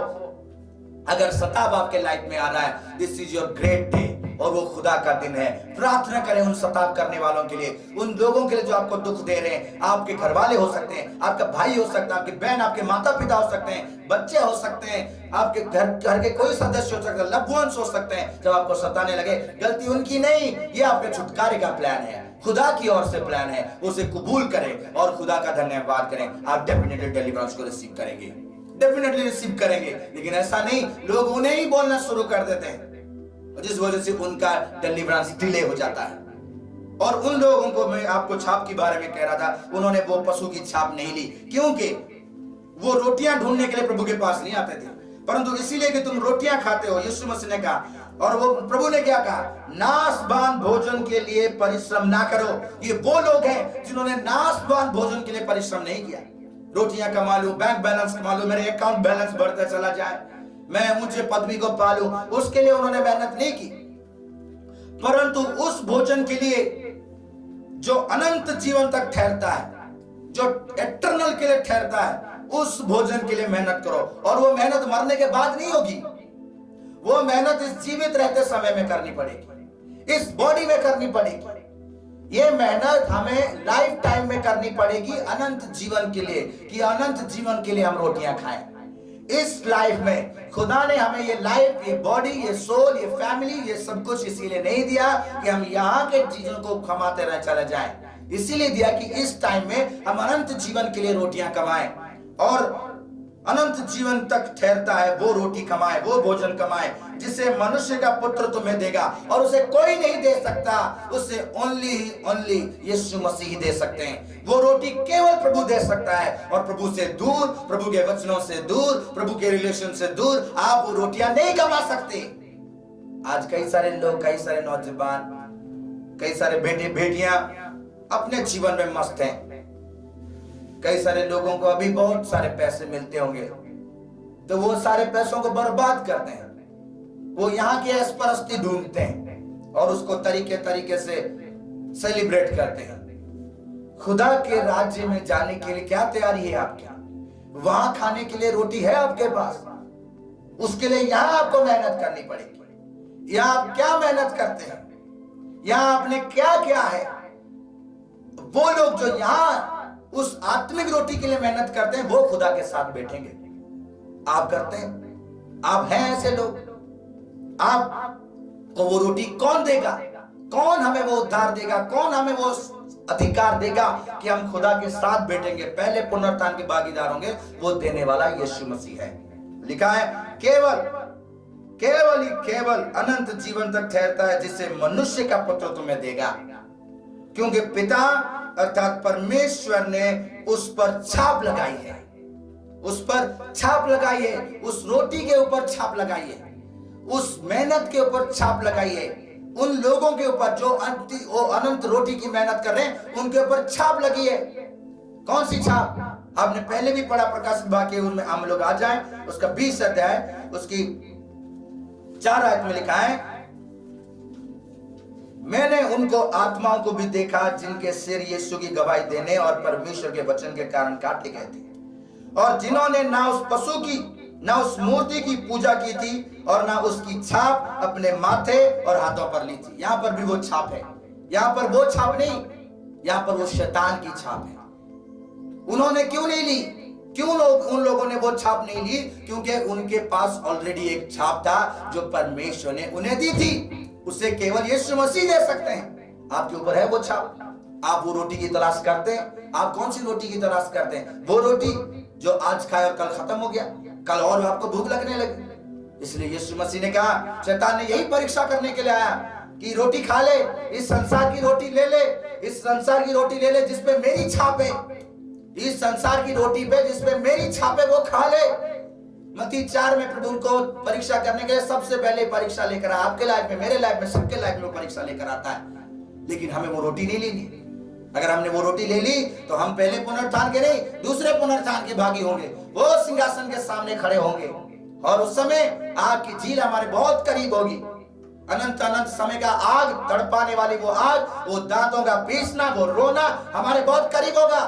अगर सताव आपके लाइफ में आ रहा है, this is your great day, और वो खुदा का दिन है। प्रार्थना करें उन सताव करने वालों के लिए, उन लोगों के लिए जो आपको दुख दे रहे हैं। आपके घर वाले हो सकते हैं, आपका भाई हो सकता है, आपकी बहन, आपके माता पिता हो सकते हैं, बच्चे हो सकते हैं, आपके घर के कोई सदस्य हो सकता है, लव्ड वंस हो सकते हैं। जब आपको सताने लगे, गलती उनकी नहीं, ये आपके छुटकारे का प्लान है, खुदा की ओर से प्लान है। उसे कबूल करें और खुदा का धन्यवाद करें, आप डेफिनेटली डिलीवरेंस को रिसीव करेंगे, डेफिनेटली रिसीव करेंगे। लेकिन ऐसा नहीं, लोग उन्हें ही बोलना शुरू कर देते हैं, जिस वजह से उनका डिलीवरेंस डिले हो जाता है। और उन लोगों को मैं आपको छाप के बारे में कह रहा था, उन्होंने वो पशु की छाप नहीं ली, क्योंकि वो रोटियां ढूंढने के लिए प्रभु के पास नहीं आते थे, परंतु इसीलिए कि तुम रोटियां खाते हो, यीशु मसीह ने कहा। और वो प्रभु ने क्या कहा? नाशवान भोजन के लिए परिश्रम ना करो। ये वो लोग हैं जिन्होंने नाशवान भोजन के लिए परिश्रम नहीं किया। रोटियां कमा लूं, बैंक बैलेंस कमा लूं, मेरे अकाउंट बैलेंस बढ़ता चला जाए, मैं ऊंचे पदवी को पालूं, उसके लिए उन्होंने मेहनत नहीं की, परंतु उस भोजन के लिए जो अनंत जीवन तक ठहरता है, जो एटर्नल के लिए ठहरता है, उस भोजन के लिए मेहनत करो। और वो मेहनत मरने के बाद नहीं होगी, वो मेहनत इस जीवित रहते समय में करनी पड़ेगी, इस बॉडी में करनी पड़ेगी। ये मेहनत हमें लाइफ टाइम में करनी पड़ेगी अनंत जीवन के लिए, कि अनंत जीवन के लिए हम रोटियां खाएं। इस लाइफ में खुदा ने हमें ये लाइफ, ये बॉडी, ये सोल, ये फैमिली, ये सब कुछ इसीलिए नहीं दिया कि हम यहाँ के चीजों को कमाते रह चले जाएं। इसीलिए दिया कि इस टाइम में हम अनंत जीवन के लिए रोटियां कमाएं, और अनंत जीवन तक ठहरता है वो रोटी कमाए, वो भोजन कमाए जिसे मनुष्य का पुत्र तुम्हें देगा, और उसे कोई नहीं दे सकता, उसे ओनली यीशु मसीह ही दे सकते हैं। वो रोटी केवल प्रभु दे सकता है, और प्रभु से दूर, प्रभु के वचनों से दूर, प्रभु के रिलेशन से दूर आप वो रोटियां नहीं कमा सकते। आज कई सारे लोग, कई सारे नौजवान, कई सारे बेटे बेटियां अपने जीवन में मस्त हैं। कई सारे लोगों को अभी बहुत सारे पैसे मिलते होंगे तो वो सारे पैसों को बर्बाद करते हैं, वो यहाँ की ऐशपरस्ती ढूंढते हैं और उसको तरीके तरीके से सेलिब्रेट करते हैं। खुदा के राज्य में जाने के लिए क्या तैयारी है आपकी? वहां खाने के लिए रोटी है आपके पास? उसके लिए यहां आपको मेहनत करनी पड़ेगी। यहां आप क्या मेहनत करते हैं? यहां आपने क्या किया है? वो लोग जो यहां उस आत्मिक रोटी के लिए मेहनत करते हैं, वो खुदा के साथ बैठेंगे। आप करते हैं? आप हैं ऐसे लोग? आपको वो रोटी कौन देगा? कौन हमें वो उद्धार देगा? कौन हमें वो अधिकार देगा कि हम खुदा के साथ बैठेंगे, पहले पुनरुत्थान के भागीदार होंगे? वो देने वाला यीशु मसीह है। लिखा है केवल केवल ही केवल अनंत जीवन तक ठहरता है जिसे मनुष्य का पुत्र तुम्हें देगा, क्योंकि पिता अर्थात परमेश्वर ने उस पर छाप लगाई है। उस पर छाप लगाई है, उस रोटी के ऊपर छाप लगाई है, उस मेहनत के ऊपर छाप लगाई है। उन लोगों के ऊपर जो अनंत रोटी की मेहनत कर रहे हैं, उनके ऊपर छाप लगी है। कौन सी छाप? आपने पहले भी पढ़ा प्रकाशित वाक्य, उसमें हम लोग आ जाएं। उसका 20 अध्याय उसकी 4 आयत में लिखा है, मैंने उनको आत्माओं को भी देखा जिनके सिर यीशु की गवाही देने और परमेश्वर के वचन के कारण काटे गए थे, और जिन्होंने ना उस पशु की ना उस मूर्ति की पूजा की थी और ना उसकी छाप अपने माथे और हाथों पर ली थी। यहां पर भी वो छाप है। यहां पर वो छाप नहीं, यहां पर वो शैतान की छाप है। उन्होंने क्यों नहीं ली? क्यों उन लोगों ने वो छाप नहीं ली? क्योंकि उनके पास ऑलरेडी एक छाप था जो परमेश्वर ने उन्हें दी थी। उसे केवल यीशु मसीह दे सकते हैं। आपके ऊपर है वो छाप। आप वो रोटी की तलाश करते हैं? आप कौन सी रोटी की तलाश करते हैं? वो रोटी जो आज खाए और कल खत्म हो गया, कल और आपको भूख लगने लगी। इसलिए यीशु मसीह ने कहा, शैतान ने यही परीक्षा करने के लिए आया कि रोटी खा ले, इस संसार की रोटी ले ले, इस संसार की रोटी ले ले जिसपे मेरी छाप है, इस संसार की रोटी पे जिसपे मेरी छाप है वो खा ले। मत्ती 4 में प्रभु को परीक्षा करने के लिए सबसे पहले परीक्षा लेकर आया। आपके लाइफ में, मेरे लाइफ में, सबके लाइफ में परीक्षा लेकर आता है। लेकिन हमें वो रोटी नहीं लेनी। अगर हमने वो रोटी ले ली तो हम पहले पुनरुत्थान के नहीं, दूसरे पुनरुत्थान के भागी होंगे। वो सिंहासन के सामने खड़े होंगे और उस समय आग की झील हमारे बहुत करीब होगी। अनंत अनंत समय का आग, तड़पाने वाली वो आग, वो दांतों का पीसना, वो रोना हमारे बहुत करीब होगा।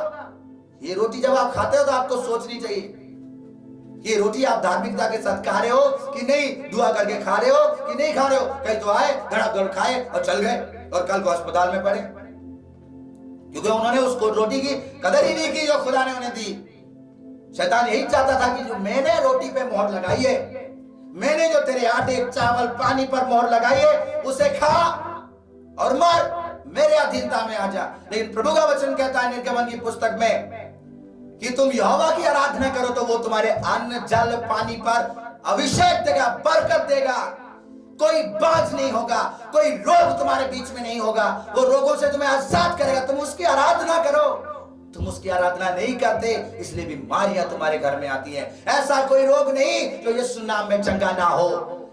ये रोटी जब आप खाते हो तो आपको सोचनी चाहिए, ये रोटी आप धार्मिकता के साथ खा रहे हो कि नहीं, दुआ करके खा रहे हो कि नहीं खा रहे हो। कहीं तो आए, धड़ाधड़ खाए और चल गए और कल को अस्पताल में पड़े, क्योंकि उन्होंने उसको रोटी की कदर ही नहीं की जो खुदा ने उन्हें दी। शैतान यही चाहता था कि जो मैंने रोटी पे मोहर लगाई है, मैंने जो तेरे आटे, चावल, पानी पर मोहर लगाई है, उसे खा और मर, मेरे अधीनता में आ जा। लेकिन प्रभु का वचन कहता है निर्गमन की पुस्तक में कि तुम यहोवा की आराधना करो तो वो तुम्हारे अन्न, जल, पानी पर अभिषेक देगा, बरकत देगा। कोई बाज नहीं होगा, कोई रोग तुम्हारे बीच में नहीं होगा, वो रोगों से तुम्हें आजाद करेगा। तुम उसकी आराधना करो। तुम उसकी आराधना नहीं करते, इसलिए बीमारियां तुम्हारे घर में आती हैं। ऐसा कोई रोग नहीं जो यीशु नाम में चंगा ना हो।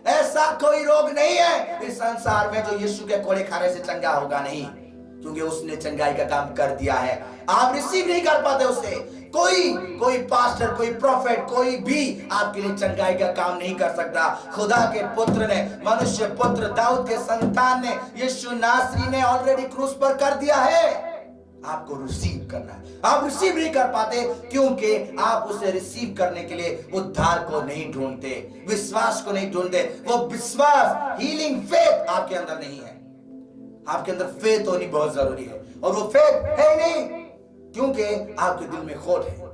ऐसा कोई रोग नहीं है इस संसार में जो यीशु के कोड़े खाने से चंगा होगा नहीं, क्योंकि उसने चंगाई का काम कर दिया है। आप रिसीव नहीं कर पाते उसे। कोई पास्टर, कोई प्रॉफिट, कोई भी आपके लिए चंगाई का काम नहीं कर सकता। खुदा के पुत्र ने, मनुष्य पुत्र, दाऊद के संतान ने, यीशु नासरी ने ऑलरेडी क्रूस पर कर दिया है। आपको रिसीव करना है। आप रिसीव नहीं कर पाते क्योंकि आप उसे रिसीव करने के लिए उद्धार को नहीं ढूंढते, विश्वास को नहीं ढूंढते। वो विश्वास, हीलिंग फेथ आपके अंदर नहीं है। आपके अंदर फेथ होनी बहुत जरूरी है, और वो फेथ है नहीं क्योंकि आपके दिल में खोट है।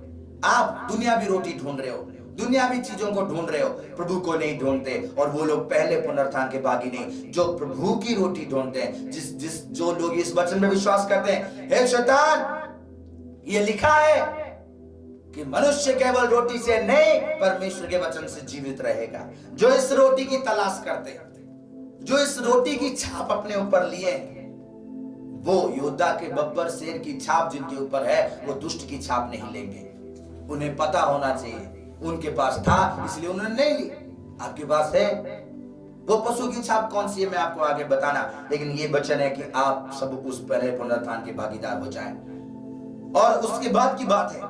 आप दुनियावी रोटी ढूंढ रहे हो, दुनियावी चीजों को ढूंढ रहे हो, प्रभु को नहीं ढूंढते। और वो लोग पहले पुनरुत्थान के भागी नहीं, जो प्रभु की रोटी ढूंढते हैं। जो लोग इस वचन में विश्वास करते हैं, हे शैतान, ये लिखा है कि मनुष्य केवल रोटी से नहीं, परमेश्वर के वचन से जीवित रहेगा। जो इस रोटी की तलाश करते हैं, जो इस रोटी की छाप अपने ऊपर लिए, वो योद्धा के बब्बर शेर की छाप जिनके ऊपर है, वो दुष्ट की छाप नहीं लेंगे। उन्हें पता होना चाहिए, उनके पास था इसलिए उन्होंने नहीं ली। आपके पास है, वो पशु की छाप कौन सी है मैं आपको आगे बताना, लेकिन ये वचन है कि आप सब उस पहले पुनरुत्थान के भागीदार हो जाएं। और उसके बाद की बात है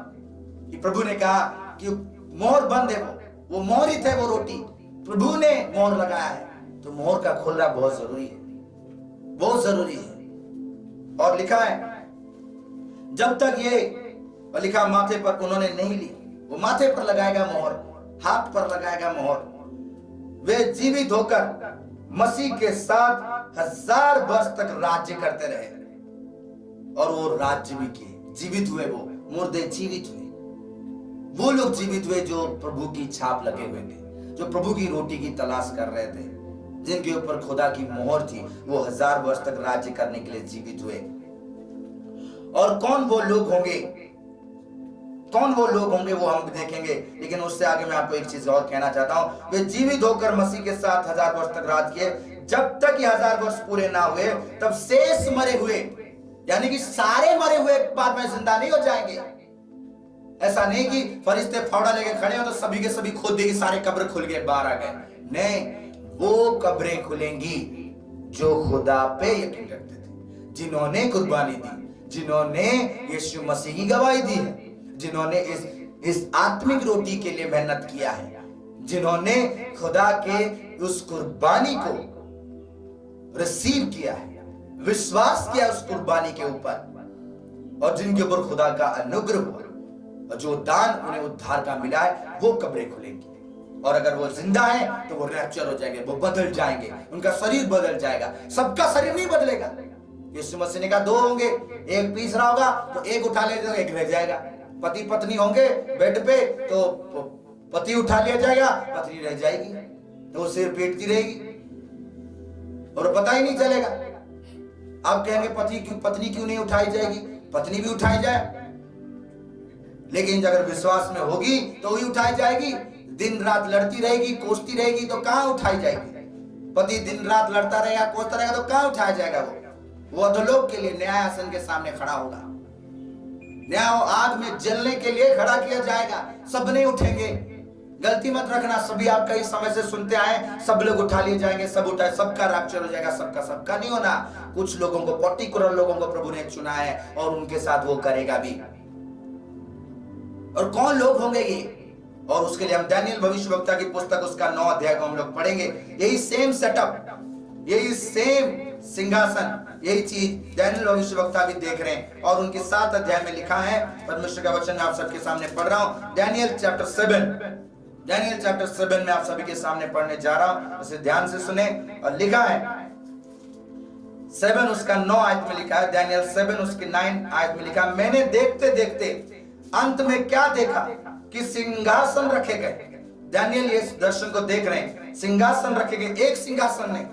कि प्रभु ने कहा कि मोहर बंद है, वो मोहरित है, वो रोटी प्रभु ने मोहर लगाया है। तो मोहर का खोलना बहुत जरूरी है, बहुत जरूरी है। और लिखा है जब तक ये, और लिखा माथे पर उन्होंने नहीं ली, वो माथे पर लगाएगा मोहर, हाथ पर लगाएगा मोहर, वे जीवित होकर मसीह के साथ 1000 वर्ष तक राज्य करते रहे। और वो राज्य भी किए, जीवित हुए, वो मुर्दे जीवित हुए, वो लोग जीवित हुए जो प्रभु की छाप लगे हुए थे, जो प्रभु की रोटी की तलाश कर रहे थे, जिनके ऊपर खुदा की मोहर थी, वो 1000 वर्ष तक राज्य करने के लिए जीवित हुए। और कौन वो लोग होंगे, कौन वो लोग होंगे वो हम देखेंगे, लेकिन उससे आगे मैं आपको एक चीज और कहना चाहता हूं। वे जीवित होकर मसीह के साथ 1000 वर्ष तक राज किए। जब तक ये 1000 वर्ष पूरे ना हुए तब शेष मरे हुए, यानी कि सारे मरे हुए बाद में जिंदा नहीं हो जाएंगे। ऐसा नहीं कि फरिश्ते फावड़ा लेके खड़े हो तो सभी के सभी खोद देगी, सारे कब्र खुल गए, बाहर आ गए। नहीं, वो कब्रें खुलेंगी जो खुदा पे यकीन करते थे, जिन्होंने कुर्बानी दी, जिन्होंने यीशु मसीह की गवाही दी है, जिन्होंने इस आत्मिक रोटी के लिए मेहनत किया है, जिन्होंने खुदा के उस कुर्बानी को रिसीव किया है, विश्वास किया उस कुर्बानी के ऊपर, और जिनके ऊपर खुदा का अनुग्रह हुआ और जो दान उन्हें उद्धार का मिला है, वो कब्रें खुलेंगी। और अगर वो जिंदा है तो वो रैप्चर हो जाएंगे, वो बदल जाएंगे, उनका शरीर बदल जाएगा। सबका शरीर नहीं बदलेगा। यीशु मसीह ने कहा 2 होंगे, एक तीसरा होगा तो एक उठा लेगा, एक रह जाएगा। पति पत्नी होंगे बेड पे तो पति उठा लिया जाएगा, पत्नी रह जाएगी, तो वो सिर पीटती रहेगी और पता ही नहीं चलेगा। आप कहेंगे पत्नी क्यों नहीं उठाई जाएगी? पत्नी भी उठाई जाए, लेकिन अगर विश्वास में होगी तो वही उठाई जाएगी। दिन रात लड़ती रहेगी, कोसती रहेगी तो कहां उठाई जाएगी? पति दिन रात लड़ता रहेगा, कोसता रहेगा तो कहां उठाया जाएगा? वो अधोलोक के लिए न्याय आसन के सामने खड़ा होगा, न्याय आग में जलने के लिए खड़ा किया जाएगा। सब नहीं उठेंगे। गलती मत रखना, सभी आप कई समय से सुनते आए, सब लोग उठा लिए जाएंगे, सब उठाए, सबका रैप्चर हो जाएगा। सबका नहीं होना। कुछ लोगों को, पर्टिकुलर लोगों को प्रभु ने चुना है और उनके साथ वो करेगा भी। और कौन लोग होंगे ये? और उसके लिए हम दानियेल भविष्यवक्ता की पुस्तक उसका 9 अध्याय को हम लोग पढ़ेंगे। यही सेम सेटअप, यही सेम सिंहासन, यही चीज दानियेल भविष्यवक्ता भी देख रहे हैं। और उनके 7 अध्याय में लिखा है, परमेश्वर का वचन आप सबके सामने पढ़ रहा हूं। दानियेल चैप्टर 7 में आप सभी के सामने पढ़ने जा रहा हूं, उसे ध्यान से सुने। और लिखा है 7 उसका 9 आयत में लिखा है, दानियेल 7 उसके 9 आयत में लिखा, मैंने देखते देखते अंत में क्या देखा कि सिंहासन रखे गए। दानियेल ये दर्शन को देख रहे हैं, सिंहासन रखे गए। एक सिंहासन नहीं,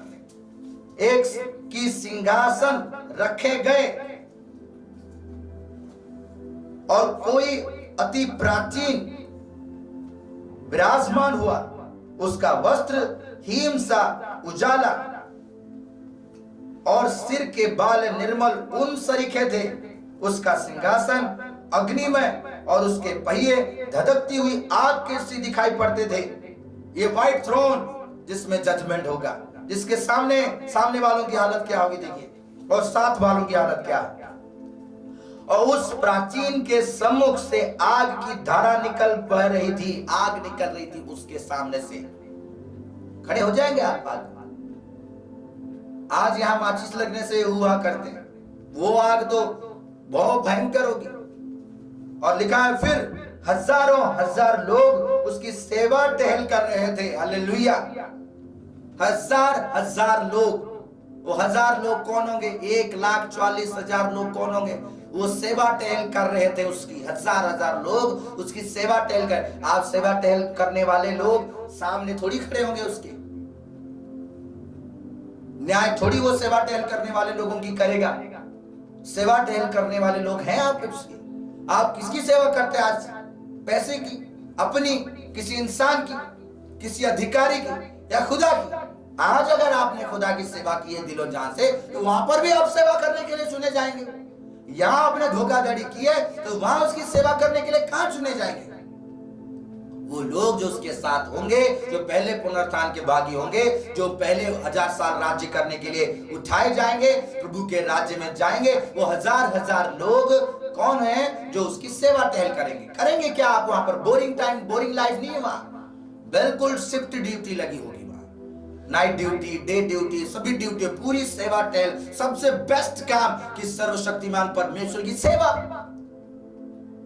एक की सिंहासन रखे गए और कोई अति प्राचीन विराजमान हुआ, उसका वस्त्र हिम सा उजाला और सिर के बाल निर्मल ऊन सरीखे थे। उसका सिंहासन अग्निमय और उसके पहिए धधकती हुई आग के सी दिखाई पड़ते थे। ये व्हाइट थ्रोन जिसमें जजमेंट होगा, जिसके सामने वालों की हालत क्या होगी देखिए, और साथ वालों की हालत क्या है। और उस प्राचीन के सम्मुख से आग की धारा निकल बह रही थी, आग निकल रही थी उसके सामने से। खड़े हो जाएंगे आप? आज यहां माचिस लगने से हुआ करते हैं, वो आग तो बहुत भयंकर होगी। और लिखा है फिर हजारों हजार लोग उसकी सेवा टहल कर रहे थे। हालेलुया! हजार लोग। वो 1000 लोग कौन होंगे? 1,40,000 लोग कौन होंगे? वो सेवा टहल कर रहे थे उसकी। हजार लोग उसकी सेवा टहल कर। आप सेवा टहल करने वाले लोग सामने थोड़ी खड़े होंगे उसके, न्याय थोड़ी वो सेवा टहल करने वाले लोगों की करेगा। सेवा टहल करने वाले लोग हैं आप उसके। आप किसकी सेवा करते हैं आज? पैसे की, अपनी, किसी इंसान की, किसी अधिकारी की या खुदा की? आज अगर आपने खुदा की सेवा की है दिलो जान से, तो वहां पर भी आप सेवा करने के लिए चुने जाएंगे। यहां आपने धोखाधड़ी की है तो वहां उसकी सेवा करने के लिए कहां चुने जाएंगे? वो लोग जो उसके साथ होंगे, जो पहले पुनरुत्थान के भागी होंगे, जो पहले 1000 साल राज्य करने के लिए उठाए जाएंगे, प्रभु के राज्य में जाएंगे, वो हजार लोग कौन है? जो उसकी सेवा टहल करेंगे क्या आप वहां पर? बोरिंग लाइफ नहीं है वहां, बिल्कुल शिफ्ट ड्यूटी लगी होगी वहां। नाइट ड्यूटी, डे ड्यूटी, सभी ड्यूटी, पूरी सेवा टहल, सबसे बेस्ट काम कि सर्वशक्तिमान परमेश्वर की सेवा।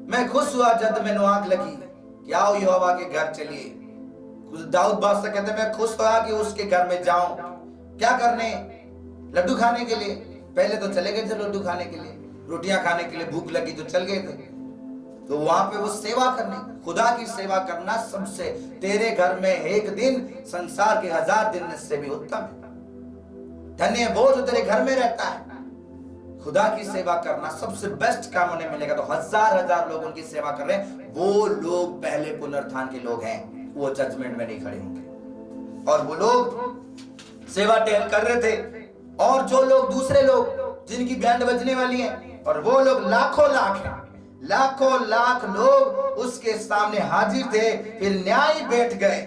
मैं खुश हुआ जब मैंने आंख लगी कि आओ यहोवा के घर चलिए। दाऊद बादशाह कहते मैं खुश हुआ कि उसके घर में जाऊं। क्या करने? लड्डू खाने के लिए। पहले तो चले गए थे लड्डू खाने के लिए, रोटियां खाने के लिए भूख लगी तो चल गए थे। तो वहां पे वो सेवा करने, खुदा की सेवा करना सबसे, तेरे घर में एक दिन संसार के 1000 दिन से भी उत्तम है। धन्य है वो जो तेरे घर में रहता है। खुदा की सेवा करना सबसे बेस्ट काम उन्हें मिलेगा। तो 1000 लोग उनकी सेवा कर रहे हैं, वो लोग पहले पुनरुत्थान के लोग हैं, वो जजमेंट में नहीं खड़े होंगे। और वो लोग सेवा टहल कर रहे थे, और जो लोग दूसरे लोग जिनकी बैंड बजने वाली है, और वो लोग लाखों लाख हैं, लाखों लाख लोग उसके सामने हाजिर थे। फिर न्याय बैठ गए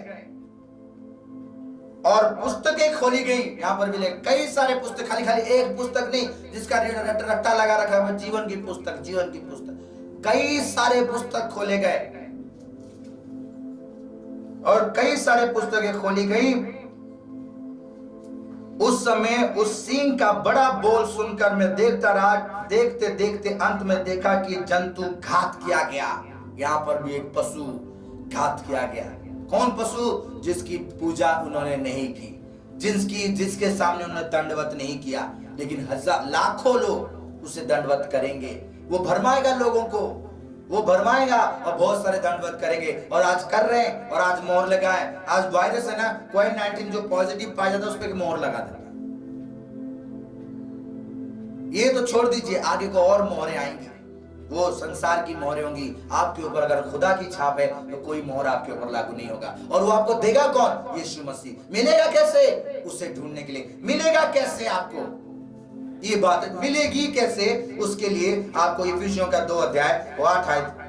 और पुस्तकें खोली गई। यहां पर मिले कई सारे पुस्तक, खाली खाली एक पुस्तक नहीं जिसका रट्टा लगा रखा है जीवन की पुस्तक, जीवन की पुस्तक। कई सारे पुस्तक खोले गए और कई सारे पुस्तकें खोली गई। उस समय उस सींग का बड़ा बोल सुनकर मैं देखता रहा। देखते देखते अंत में देखा कि जंतु घात किया गया। यहां पर भी एक पशु घात किया गया। कौन पशु? जिसकी पूजा उन्होंने नहीं की, जिसके सामने उन्होंने दंडवत नहीं किया, लेकिन लाखों लोग उसे दंडवत करेंगे। वो भरमाएगा लोगों को, वो भरमाएगा और बहुत सारे दंडवत करेंगे। और आज कर रहे हैं, और आज मोहर लगाए। आज वायरस है ना, कोविड-19 जो पॉजिटिव पाया जाता है उस पर मोहर लगा देता। ये तो छोड़ दीजिए, आगे को और मोहरें आएंगी, वो संसार की मोहरें होंगी आपके ऊपर। अगर खुदा की छाप है तो कोई मोहर आपके ऊपर लागू नहीं होगा। और वो आपको देगा कौन? यीशु मसीह। मिलेगा कैसे? उसे ढूंढने के लिए। मिलेगा कैसे आपको? ये बात मिलेगी कैसे? उसके लिए आपको इफिसियों का 2 अध्याय 8 आयत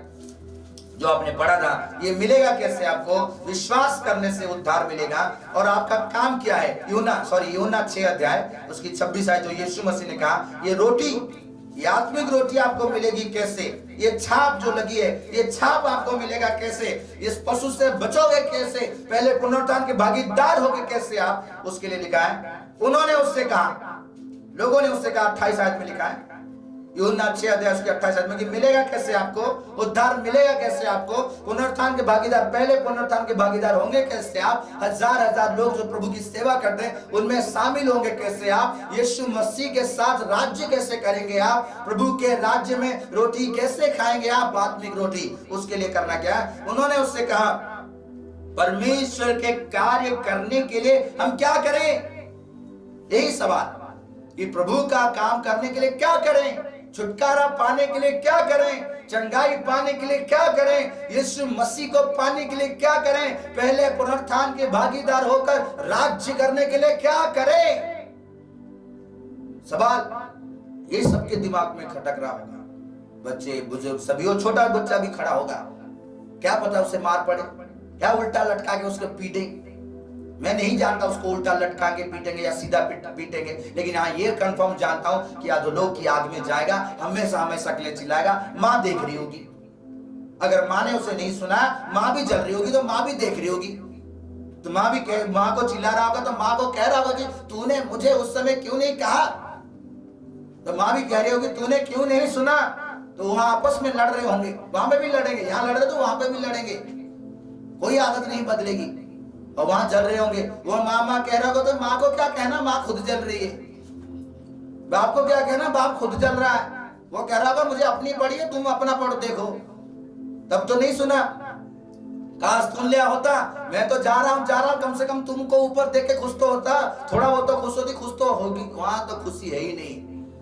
जो आपने पढ़ा था, ये मिलेगा कैसे आपको? विश्वास करने से उद्धार मिलेगा। और आपका काम क्या है? यूहन्ना 6 अध्याय उसकी 26 आयत, जो यीशु मसीह ने कहा ये रोटी, ये आत्मिक रोटी आपको मिलेगी कैसे? ये छाप जो लगी है, ये छाप आपको मिलेगा कैसे? इस पशु से बचोगे कैसे? पहले पुनरुत्थान के भागीदार होगे कैसे आप? उसके लिए लिखा है, उन्होंने उससे कहा, लोगों ने उससे कहा, 28 आयत में लिखा है, यूहन्ना 6 अध्याय उसकी 28 आयत में, कि मिलेगा कैसे आपको? उद्धार मिलेगा कैसे आपको? पुनरुत्थान के भागीदार, पहले पुनरुत्थान के भागीदार होंगे कैसे आप? 1000 लोग जो प्रभु की सेवा करते हैं उनमें शामिल होंगे कैसे आप? यीशु मसीह के साथ राज्य कैसे करेंगे आप? प्रभु के राज्य में रोटी कैसे खाएंगे आप? आत्मिक रोटी। उसके लिए करना क्या है? उन्होंने उससे कहा, परमेश्वर के कार्य करने के लिए हम क्या करें? यही सवाल कि प्रभु का काम करने के लिए क्या करें? छुटकारा पाने के लिए क्या करें? चंगाई पाने के लिए क्या करें? यीशु मसीह को पाने के लिए क्या करें? पहले पुनरुत्थान के भागीदार होकर राज्य करने के लिए क्या करें? सवाल ये सबके दिमाग में खटक रहा होगा। बच्चे, बुजुर्ग सभी, और छोटा बच्चा भी खड़ा होगा। क्या पता उसे मार पड़े, क्या उल्टा लटका के उसको पीटे। मैं नहीं जानता उसको उल्टा लटका के पीटेंगे या सीधा पीटेंगे, लेकिन हाँ ये कंफर्म जानता हूं कि अधोलोक की आग में जाएगा, हमेशा हमें शक्लें चिल्लाएगा। माँ देख रही होगी, अगर माँ ने उसे नहीं सुना, माँ भी जल रही होगी तो माँ भी देख रही होगी। तो माँ को चिल्ला रहा होगा तो माँ को कह रहा होगा कि तूने मुझे उस समय क्यों नहीं कहा? तो माँ भी कह रही होगी तूने क्यों नहीं सुना? तो वहां आपस में लड़ रहे होंगे, वहां पे भी लड़ेंगे, यहाँ लड़ रहे तो वहां पे भी लड़ेंगे। कोई आदत नहीं बदलेगी और वहां जल रहे होंगे। वो माँ कह रहा होगा तो माँ को क्या कहना, माँ खुद जल रही है। बाप को क्या कहना, बाप खुद जल रहा है। वो कह रहा होगा मुझे अपनी पड़ी है, तुम अपना पढ़ देखो। तब तो नहीं सुना, काश सुन लिया होता। मैं तो जा रहा हूं, कम से कम तुमको ऊपर देख के खुश तो होता, थोड़ा वो तो खुश होती, खुश तो होगी। वहां तो खुशी है ही नहीं,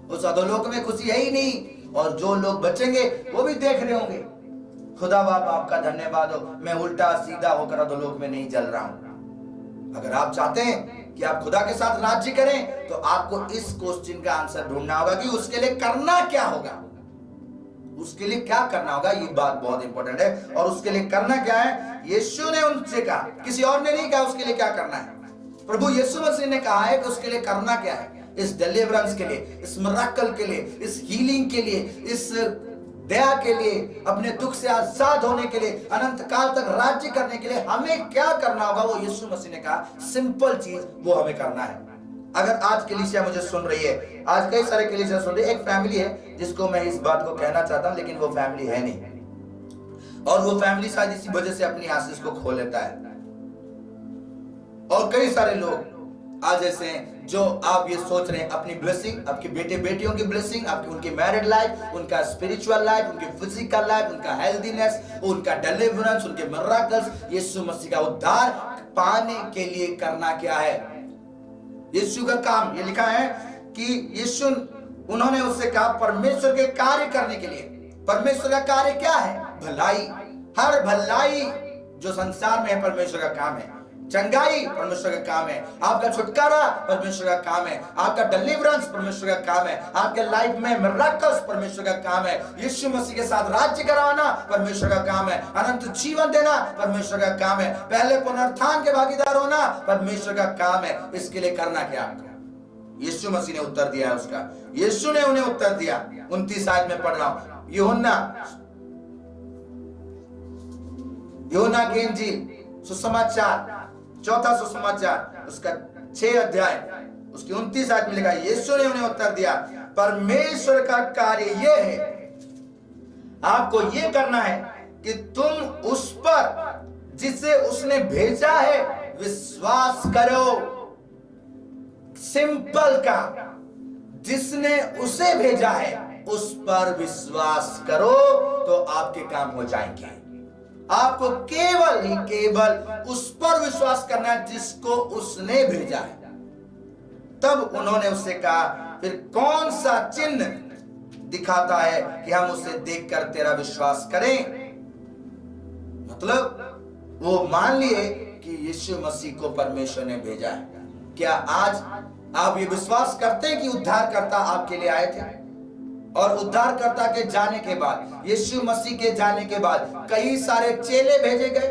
उस अधोलोक में खुशी है ही नहीं। और जो लोग बचेंगे वो भी देख रहे होंगे। खुदा बाप आपका धन्यवाद हो, मैं उल्टा सीधा होकर अधोलोक में नहीं जल रहा हूं। अगर आप चाहते हैं कि आप खुदा के साथ राज्य करें तो आपको इस क्वेश्चन का आंसर ढूंढना होगा कि उसके लिए करना क्या होगा। उसके लिए क्या करना होगा, ये बात बहुत इंपॉर्टेंट है। और उसके लिए करना क्या है, यीशु ने उनसे कहा, किसी और ने नहीं कहा उसके लिए क्या करना है। प्रभु यीशु मसीह ने कहा है कि उसके लिए करना क्या है। इस डिलीवरेंस के लिए, इस मिरेकल के लिए, इस हीलिंग के लिए, इस दया के लिए, अपने दुख से आजाद होने के लिए, अनंत काल तक राज्य करने के लिए हमें क्या करना होगा, वो यीशु मसीह ने कहा सिंपल चीज वो हमें करना है। अगर आज कलीसिया मुझे सुन रही है, आज कई सारे कलीसिया सुन रही है, एक फैमिली है जिसको मैं इस बात को कहना चाहता हूं, लेकिन वो फैमिली है नहीं, और वो फैमिली शायद इसी वजह से अपनी आशीष को खो लेता है। और कई सारे लोग आज ऐसे हैं जो आप ये सोच रहे हैं अपनी ब्लेसिंग, आपके बेटे बेटियों की ब्लेसिंग, आपकी उनकी मैरिड लाइफ, उनका स्पिरिचुअल लाइफ, उनकी फिजिकल लाइफ, उनका हेल्दीनेस, उनका डिलीवरेंस, उनके मिरेकल्स, यीशु मसीह का उद्धार पाने के लिए करना क्या है? यीशु का काम, ये लिखा है कि यीशु, उन्होंने उससे कहा परमेश्वर के कार्य करने के लिए। परमेश्वर का कार्य क्या है? भलाई। हर भलाई जो संसार में है परमेश्वर का काम है। चंगाई परमेश्वर का काम है, आपका छुटकारा परमेश्वर का काम है, आपका डिलीवरेंस परमेश्वर का काम है, आपके लाइफ में मिरेकल्स परमेश्वर का काम है, यीशु मसीह के साथ राज्य कराना परमेश्वर का काम है, अनंत जीवन देना परमेश्वर का काम है, पहले पुनरुत्थान के भागीदार होना परमेश्वर का काम है। इसके लिए करना क्या आपका? यीशु मसीह ने उत्तर दिया है उसका। यीशु ने उन्हें उत्तर दिया। 29 आयत में पढ़ रहा हूं, यूहन्ना की इंजील सुसमाचार, चौथा सुसमाचार, उसका 6 अध्याय, उसकी 29 आयत में लिखा है, यीशु ने उन्हें उत्तर दिया, परमेश्वर का कार्य यह है, आपको यह करना है कि तुम उस पर जिसे उसने भेजा है विश्वास करो। सिंपल का, जिसने उसे भेजा है उस पर विश्वास करो तो आपके काम हो जाएंगे। आपको केवल ही केवल उस पर विश्वास करना है जिसको उसने भेजा है। तब उन्होंने उससे कहा, फिर कौन सा चिन्ह दिखाता है कि हम उसे देखकर तेरा विश्वास करें? मतलब वो मान लिए कि यीशु मसीह को परमेश्वर ने भेजा है। क्या आज आप ये विश्वास करते हैं कि उद्धारकर्ता आपके लिए आए थे? और उद्धारकर्ता के जाने के बाद, यीशु मसीह के जाने के बाद कई सारे चेले भेजे गए,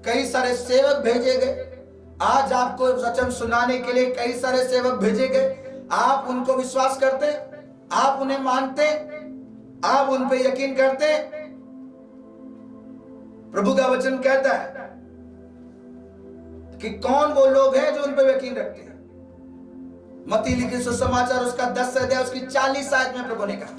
कई सारे सेवक भेजे गए। आज आपको वचन सुनाने के लिए कई सारे सेवक भेजे गए। आप उनको विश्वास करते? आप उन्हें मानते? आप उन पे यकीन करते? प्रभु का वचन कहता है कि कौन वो लोग हैं जो उन पे यकीन रखते हैं। मत्ती लिखित सुसमाचार उसका 10 अध्याय उसकी 40 आयत में प्रभु ने कहा,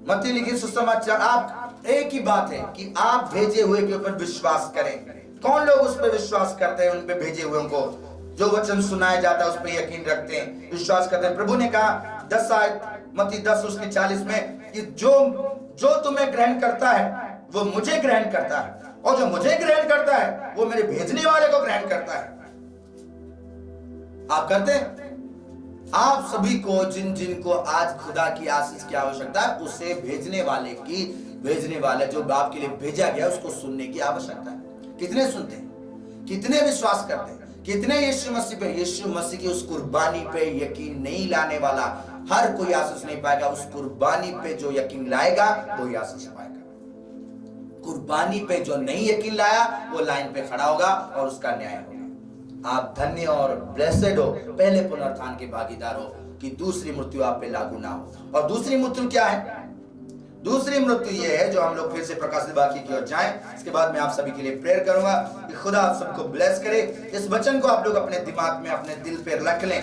मत्ती लिखित सुसमाचार, आप एक ही बात है कि आप भेजे हुए के ऊपर विश्वास करें। कौन लोग उस पर विश्वास करते हैं? उन पे भेजे हुए को, जो वचन सुनाया जाता है उस पर यकीन रखते हैं, विश्वास करते हैं। प्रभु ने कहा 10 आयत मत्ती 10 उसकी 40 में कि जो तुम्हें ग्रहण करता है वो मुझे ग्रहण करता है, और जो मुझे ग्रहण करता है वो मेरे भेजने वाले को ग्रहण करता है। आप करते हैं? आप सभी को, जिन जिन को आज खुदा की आशीष की आवश्यकता है, उसे भेजने वाले जो आपके लिए भेजा गया उसको सुनने की आवश्यकता है। कितने सुनते हैं? कितने विश्वास करते हैं? कितने यीशु मसीह पे, यीशु मसीह की उस कुर्बानी पे यकीन नहीं लाने वाला हर कोई आशीष नहीं पाएगा। उस कुर्बानी पे जो यकीन लाएगा वही आशीष पाएगा। कुर्बानी पे जो नहीं यकीन लाया वो लाइन पे खड़ा होगा और उसका न्याय होगा। आप धन्य और ब्लेसेड हो, पहले पुनरुत्थान के भागीदार हो कि दूसरी मृत्यु आप पे लागू ना हो। और दूसरी मृत्यु क्या है? दूसरी मृत्यु ये है, जो हम लोग फिर से प्रकाशित वाक्य की ओर जाएं। इसके बाद मैं आप सभी के लिए प्रेयर करूंगा कि खुदा आप सबको ब्लेस करे। इस वचन को आप लोग अपने दिमाग में, अपने दिल पे रख लें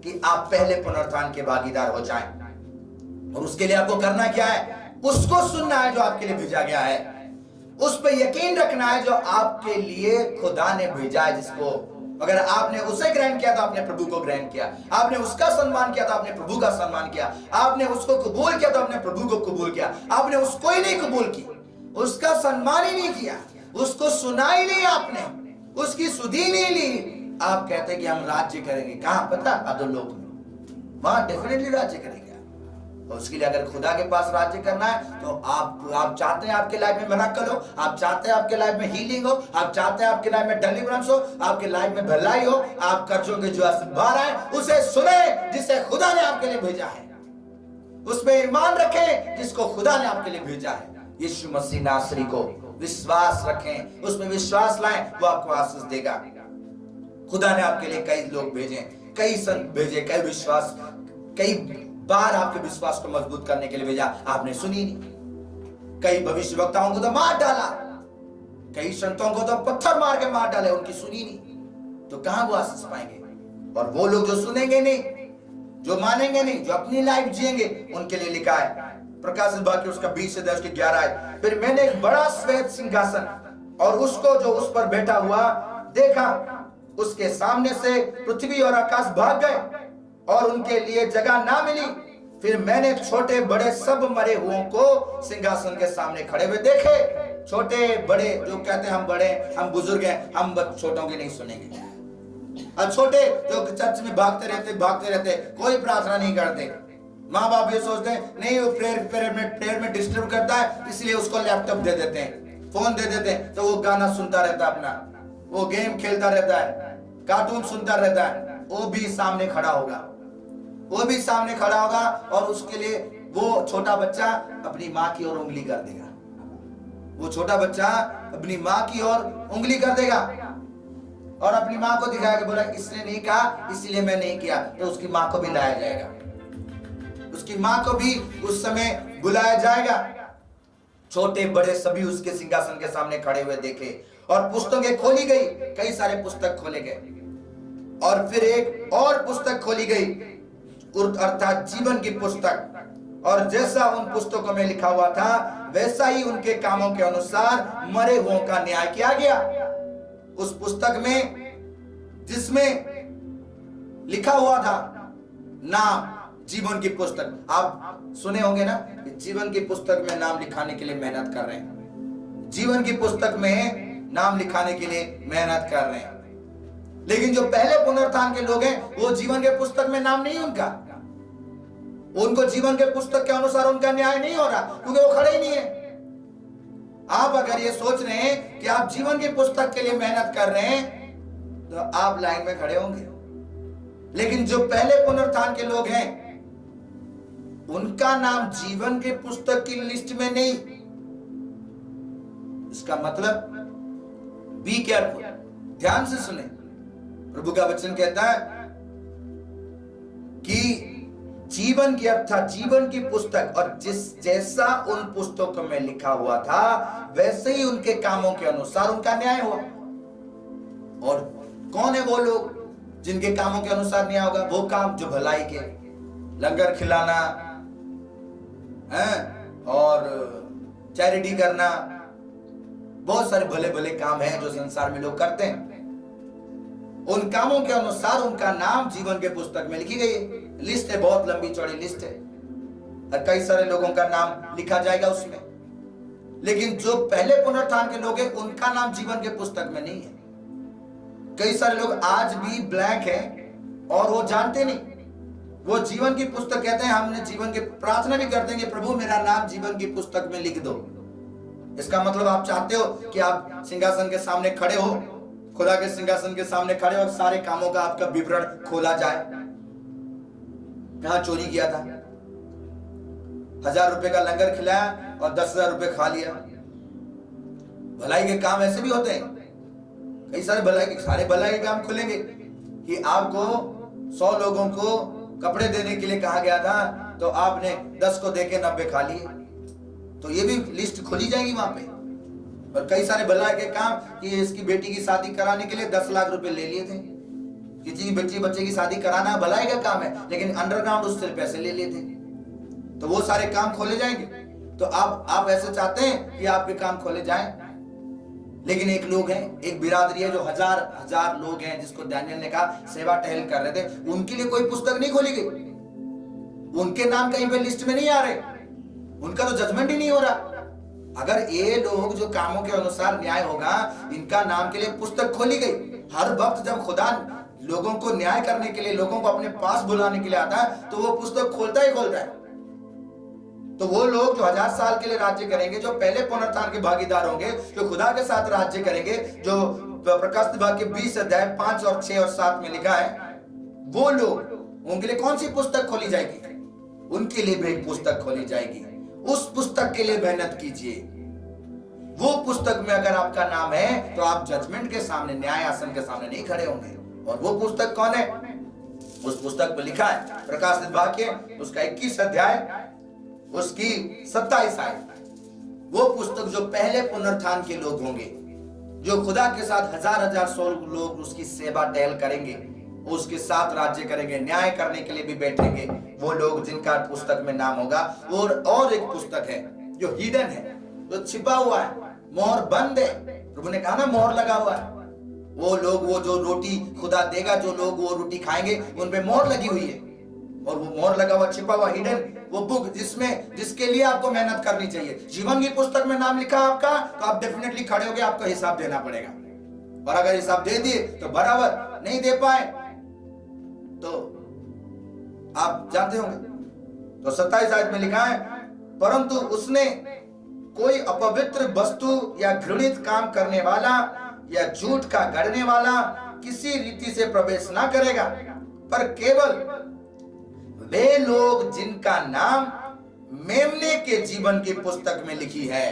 कि आप पहले पुनरुत्थान के भागीदार हो जाएं। और उसके लिए आपको करना क्या है? उसको सुनना है जो आपके लिए भेजा गया है, उस पर यकीन रखना है जो आपके लिए खुदा ने भेजा है। जिसको अगर आपने उसे ग्रहण किया तो आपने प्रभु को ग्रहण किया, आपने उसका सम्मान किया तो आपने प्रभु का सम्मान किया, आपने उसको कबूल किया तो आपने प्रभु को कबूल किया। आपने उसको ही नहीं कबूल की, उसका सम्मान ही नहीं किया, उसको सुना ही नहीं, आपने उसकी सुधि नहीं ली। आप कहते हैं कि हम राज्य करेंगे। कहां? पता? अधोलोक में। वहां डेफिनेटली राज्य करेंगे। और उसके लिए अगर खुदा के पास राज्य करना है तो आप चाहते हैं आपके लाइफ में मिरेकल हो, आप चाहते हैं आपके लाइफ में हीलिंग हो, आप चाहते हैं आपके लाइफ में डिलीवरेंस हो, आपके लाइफ में भलाई हो, आप कर्जों के जो असबार है उसे सुने जिसे खुदा ने आपके लिए भेजा है, उसमें ईमान रखें जिसको खुदा ने आपके लिए भेजा है। यीशु मसीह नासरी को विश्वास रखें, उसमें विश्वास लाएं, वो आपको आशीष देगा। खुदा ने आपके लिए कई लोग भेजे, कई संत भेजे, कई बार आपके विश्वास को मजबूत करने के लिए भेजा, आपने सुनी नहीं। कई भविष्यवक्ताओं को तो मार डाला, कई संतों को तो पत्थर मार के मार डाले, उनकी सुनी नहीं, तो कहां वो आशीष पाएंगे? और वो लोग जो सुनेंगे नहीं, जो मानेंगे नहीं, जो अपनी लाइफ जिएंगे, उनके लिए लिखा है प्रकाशित वाक्य उसका 20 से 10 के 11 है, फिर मैंने एक बड़ा श्वेत सिंहासन और उसको जो उस पर बैठा हुआ देखा, उसके सामने से पृथ्वी और आकाश भाग गए और उनके लिए जगह ना मिली। फिर मैंने छोटे बड़े सब मरे हुओं को सिंहासन के सामने खड़े हुए देखे। छोटे बड़े जो कहते हैं हम बड़े, हम बुजुर्ग हैं, हम छोटों की नहीं सुनेंगे। और छोटे जो चर्च में भागते रहते, कोई प्रार्थना नहीं करते। माँ बाप ये सोचते हैं नहीं वो प्रेयर में डिस्टर्ब करता है, इसलिए उसको लैपटॉप दे देते हैं, फोन दे देते हैं, तो वो गाना सुनता रहता है, अपना वो गेम खेलता रहता है, कार्टून सुनता रहता है। वो भी सामने खड़ा होगा, वो भी सामने खड़ा होगा और उसके लिए वो छोटा बच्चा अपनी माँ की ओर उंगली कर देगा, वो छोटा बच्चा अपनी माँ की ओर उंगली कर देगा और अपनी माँ को दिखाएगा, बोला इसने नहीं कहा इसलिए मैं नहीं किया, तो उसकी माँ को भी लाया जाएगा, उसकी माँ को भी उस समय बुलाया जाएगा। छोटे बड़े सभी उसके सिंहासन के सामने खड़े हुए देखे और पुस्तकें खोली गई, कई सारे पुस्तक खोले गए और फिर एक और पुस्तक खोली गई अर्थात जीवन की पुस्तक, और जैसा उन पुस्तकों में लिखा हुआ था वैसा ही उनके कामों के अनुसार मरे हुओं का न्याय किया गया। उस पुस्तक में जिसमें लिखा हुआ था नाम, जीवन की पुस्तक, आप सुने होंगे ना, जीवन की पुस्तक में नाम लिखाने के लिए मेहनत कर रहे हैं, जीवन की पुस्तक में नाम लिखाने के लिए मेहनत कर रहे हैं। लेकिन जो पहले पुनरुत्थान के लोग हैं वो जीवन के पुस्तक में नाम नहीं उनका, उनको जीवन के पुस्तक के अनुसार उनका न्याय नहीं हो रहा, क्योंकि वो खड़े ही नहीं है। आप अगर ये सोच रहे हैं कि आप जीवन की पुस्तक के लिए मेहनत कर रहे हैं तो आप लाइन में खड़े होंगे, लेकिन जो पहले पुनरुत्थान के लोग हैं उनका नाम जीवन के पुस्तक की लिस्ट में नहीं। इसका मतलब बी केयरफुल, ध्यान से सुने। प्रभु का वचन कहता है कि जीवन की अर्थात जीवन की पुस्तक और जैसा उन पुस्तकों में लिखा हुआ था वैसे ही उनके कामों के अनुसार उनका न्याय हुआ। और कौन है वो लोग जिनके कामों के अनुसार न्याय होगा? वो काम जो भलाई के, लंगर खिलाना है और चैरिटी करना, बहुत सारे भले भले काम हैं जो संसार में लोग करते हैं। उन कामों के अनुसार उनका नाम जीवन के पुस्तक में लिखी गई है। लिस्ट है, बहुत लंबी चौड़ी लिस्ट है और कई सारे लोगों का नाम लिखा जाएगा उसमें। लेकिन जो पहले पुनरुत्थान के लोग हैं उनका नाम जीवन के पुस्तक में नहीं है। कई सारे लोग आज भी ब्लैंक हैं और वो जानते नहीं, वो जीवन की पुस्तक कहते हैं। हमने जीवन के प्रार्थना भी करते हैं कि प्रभु मेरा नाम जीवन की पुस्तक में लिख दो। इसका मतलब आप चाहते हो कि आप सिंहासन के सामने खड़े हो, खुदा के सिंहासन के सामने खड़े और सारे कामों का आपका विवरण खोला जाए। कहां चोरी किया था, 1000 रुपए का लंगर खिलाया और 10,000 रुपए खा लिया। भलाई के काम ऐसे भी होते हैं, कई सारे भलाई के काम खुलेंगे कि आपको 100 लोगों को कपड़े देने के लिए कहा गया था तो आपने 10 को देके 90 खा लिए, तो ये भी लिस्ट खुली जाएगी वहां पे। और कई सारे भलाई के काम कि इसकी बेटी की शादी कराने के लिए 10 लाख रुपए ले लिए थे, किसी बच्चे की शादी कराना भलाई का काम है, लेकिन अंडरग्राउंड उससे पैसे ले लिए थे, तो वो सारे काम खोले जाएंगे। तो आप ऐसे चाहते हैं कि आपके काम खोले जाएं, लेकिन एक लोग हैं, एक बिरादरी है जो हजार लोग हैं जिसको दानियल ने कहा सेवा टहल कर रहे थे, उनके लिए कोई पुस्तक नहीं खोली गई, उनके नाम कहीं पे लिस्ट में नहीं आ रहे, उनका तो जजमेंट ही नहीं हो रहा। अगर ये लोग जो कामों के अनुसार न्याय होगा, इनका नाम के लिए पुस्तक खोली गई। हर वक्त जब खुदा लोगों को न्याय करने के लिए, लोगों को अपने पास बुलाने के लिए आता है तो वो पुस्तक खोलता ही खोलता है। तो वो लोग जो 1000 साल के लिए राज्य करेंगे, जो पहले पुनरुत्थान के भागीदार होंगे, जो खुदा के साथ राज्य करेंगे, जो प्रकाशित वाक्य 20 अध्याय 5 और 6 और 7 में लिखा है, वो लोग, उनके लिए कौन सी पुस्तक खोली जाएगी? उनके लिए भी एक पुस्तक खोली जाएगी। उस पुस्तक के लिए मेहनत कीजिए। वो पुस्तक में अगर आपका नाम है तो आप जजमेंट के सामने, न्याय आसन के सामने नहीं खड़े होंगे। और वो पुस्तक कौन है? उस पुस्तक में लिखा है प्रकाशित वाक्य उसका 21 अध्याय उसकी 27 आयत। वो पुस्तक जो पहले पुनरुत्थान के लोग होंगे, जो खुदा के साथ हजार सौ लोग उसकी सेवा टहल करेंगे, उसके साथ राज्य करेंगे, न्याय करने के लिए भी बैठेंगे, वो लोग जिनका पुस्तक में नाम होगा। और एक पुस्तक है जो हिडन है, जो छिपा हुआ है, मोहर बंद है। प्रभु ने कहा ना मोहर लगा हुआ है। वो लोग, वो जो रोटी खुदा देगा, जो लोग वो रोटी खाएंगे उन पे मोहर लगी हुई है। और वो मोहर लगा हुआ, छिपा हुआ, हिडन, वो बुक जिसके लिए आपको मेहनत करनी चाहिए। जीवन की पुस्तक में नाम लिखा आपका, तो आप डेफिनेटली खड़े होगे, आपको हिसाब देना पड़ेगा। और अगर हिसाब दे दिए तो बराबर, नहीं दे पाए तो आप जानते होंगे। तो 27 आयत में लिखा है, परंतु उसने कोई अपवित्र वस्तु या घृणित काम करने वाला या झूठ का गढ़ने वाला किसी रीति से प्रवेश ना करेगा, पर केवल वे लोग जिनका नाम मेमने के जीवन की पुस्तक में लिखी है।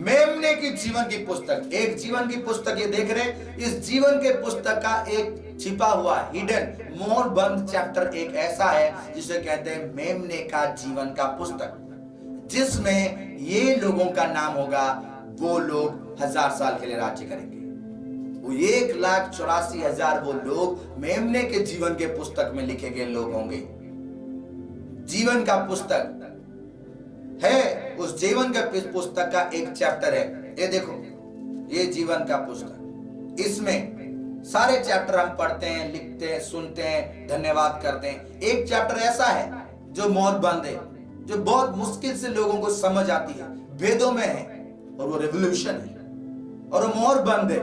मेमने की जीवन की पुस्तक, एक जीवन की पुस्तक ये देख रहे, इस जीवन के पुस्तक का एक छिपा हुआ, हिडन, मोहर बंद चैप्टर एक ऐसा है जिसे कहते हैं मेमने का जीवन का पुस्तक, जिसमें ये लोगों का नाम होगा। वो लोग 1000 साल के लिए राज्य करेंगे। वो 1,84,000 वो लोग मेमने के जीवन के पुस्तक में लिखे गए लोग होंगे। जीवन का पुस्तक है, उस जीवन का पुस्तक का एक चैप्टर है। ये देखो, ये जीवन का पुस्तक, इसमें सारे चैप्टर हम पढ़ते हैं, लिखते हैं, सुनते हैं, धन्यवाद करते हैं। एक चैप्टर ऐसा है जो मोहर बंद है, जो बहुत मुश्किल से लोगों को समझ आती है, वेदों में है, और वो रेवोल्यूशन है, और वो मोहर बंद है।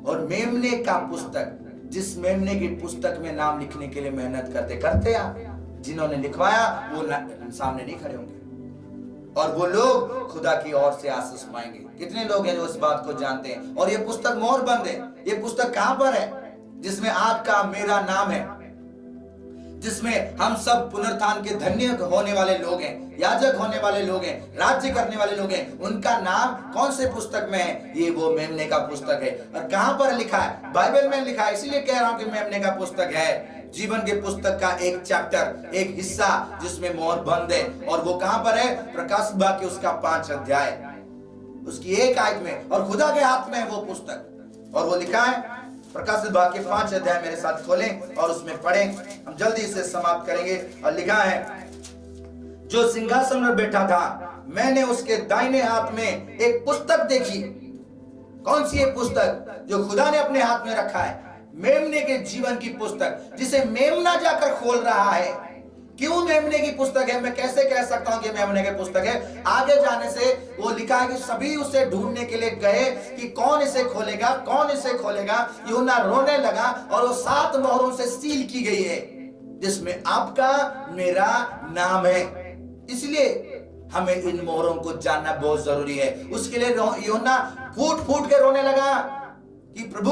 और मेमने का पुस्तक, जिस मेमने की पुस्तक में नाम लिखने के लिए मेहनत करते आप, जिन्होंने लिखवाया वो सामने नहीं खड़े होंगे, और वो लोग खुदा की ओर से आशीष पाएंगे। कितने लोग हैं जो इस बात को जानते हैं? और ये पुस्तक मोहर बंद है। ये पुस्तक कहां पर है? जिसमें आपका मेरा नाम है, जिसमें हम सब पुनरुत्थान के धन्य होने वाले लोग हैं, याजक होने वाले लोग हैं, राज्य करने वाले लोग हैं। उनका नाम कौन से पुस्तक में है? ये वो मेमने का पुस्तक है। और कहां पर लिखा है? बाइबल में लिखा है। इसीलिए कह रहा हूं कि मेमने का पुस्तक है, जीवन के पुस्तक का एक चैप्टर, एक हिस्सा जिसमें मोहर बंद है। और वो कहां पर है? प्रकाशित वाक्य उसका 5 अध्याय उसकी 1 आयत में, और खुदा के हाथ में है वो पुस्तक। और वो लिखा है प्रकाशित वाक्य 5 अध्याय, मेरे साथ खोलें और उसमें पढ़ें, हम जल्दी से समाप्त करेंगे। और लिखा है, जो सिंहासन पर बैठा था, मैंने उसके दाहिने हाथ में एक पुस्तक देखी। कौन सी है पुस्तक? जो खुदा ने अपने हाथ में रखा है, मेमने के जीवन की पुस्तक, जिसे मेमना जाकर खोल रहा है। क्यों मेमने की पुस्तक है? मैं कैसे कह सकता हूं कि मेमने की पुस्तक है? आगे जाने से वो लिखा है कि सभी उसे ढूंढने के लिए गए कि कौन इसे खोलेगा, कौन इसे खोलेगा। यूहन्ना रोने लगा, और वो 7 मोहरों से सील की गई है, जिसमें आपका मेरा नाम है। इसलिए हमें इन मोहरों को जानना बहुत जरूरी है। उसके लिए यूहन्ना फूट फूट के रोने लगा कि प्रभु,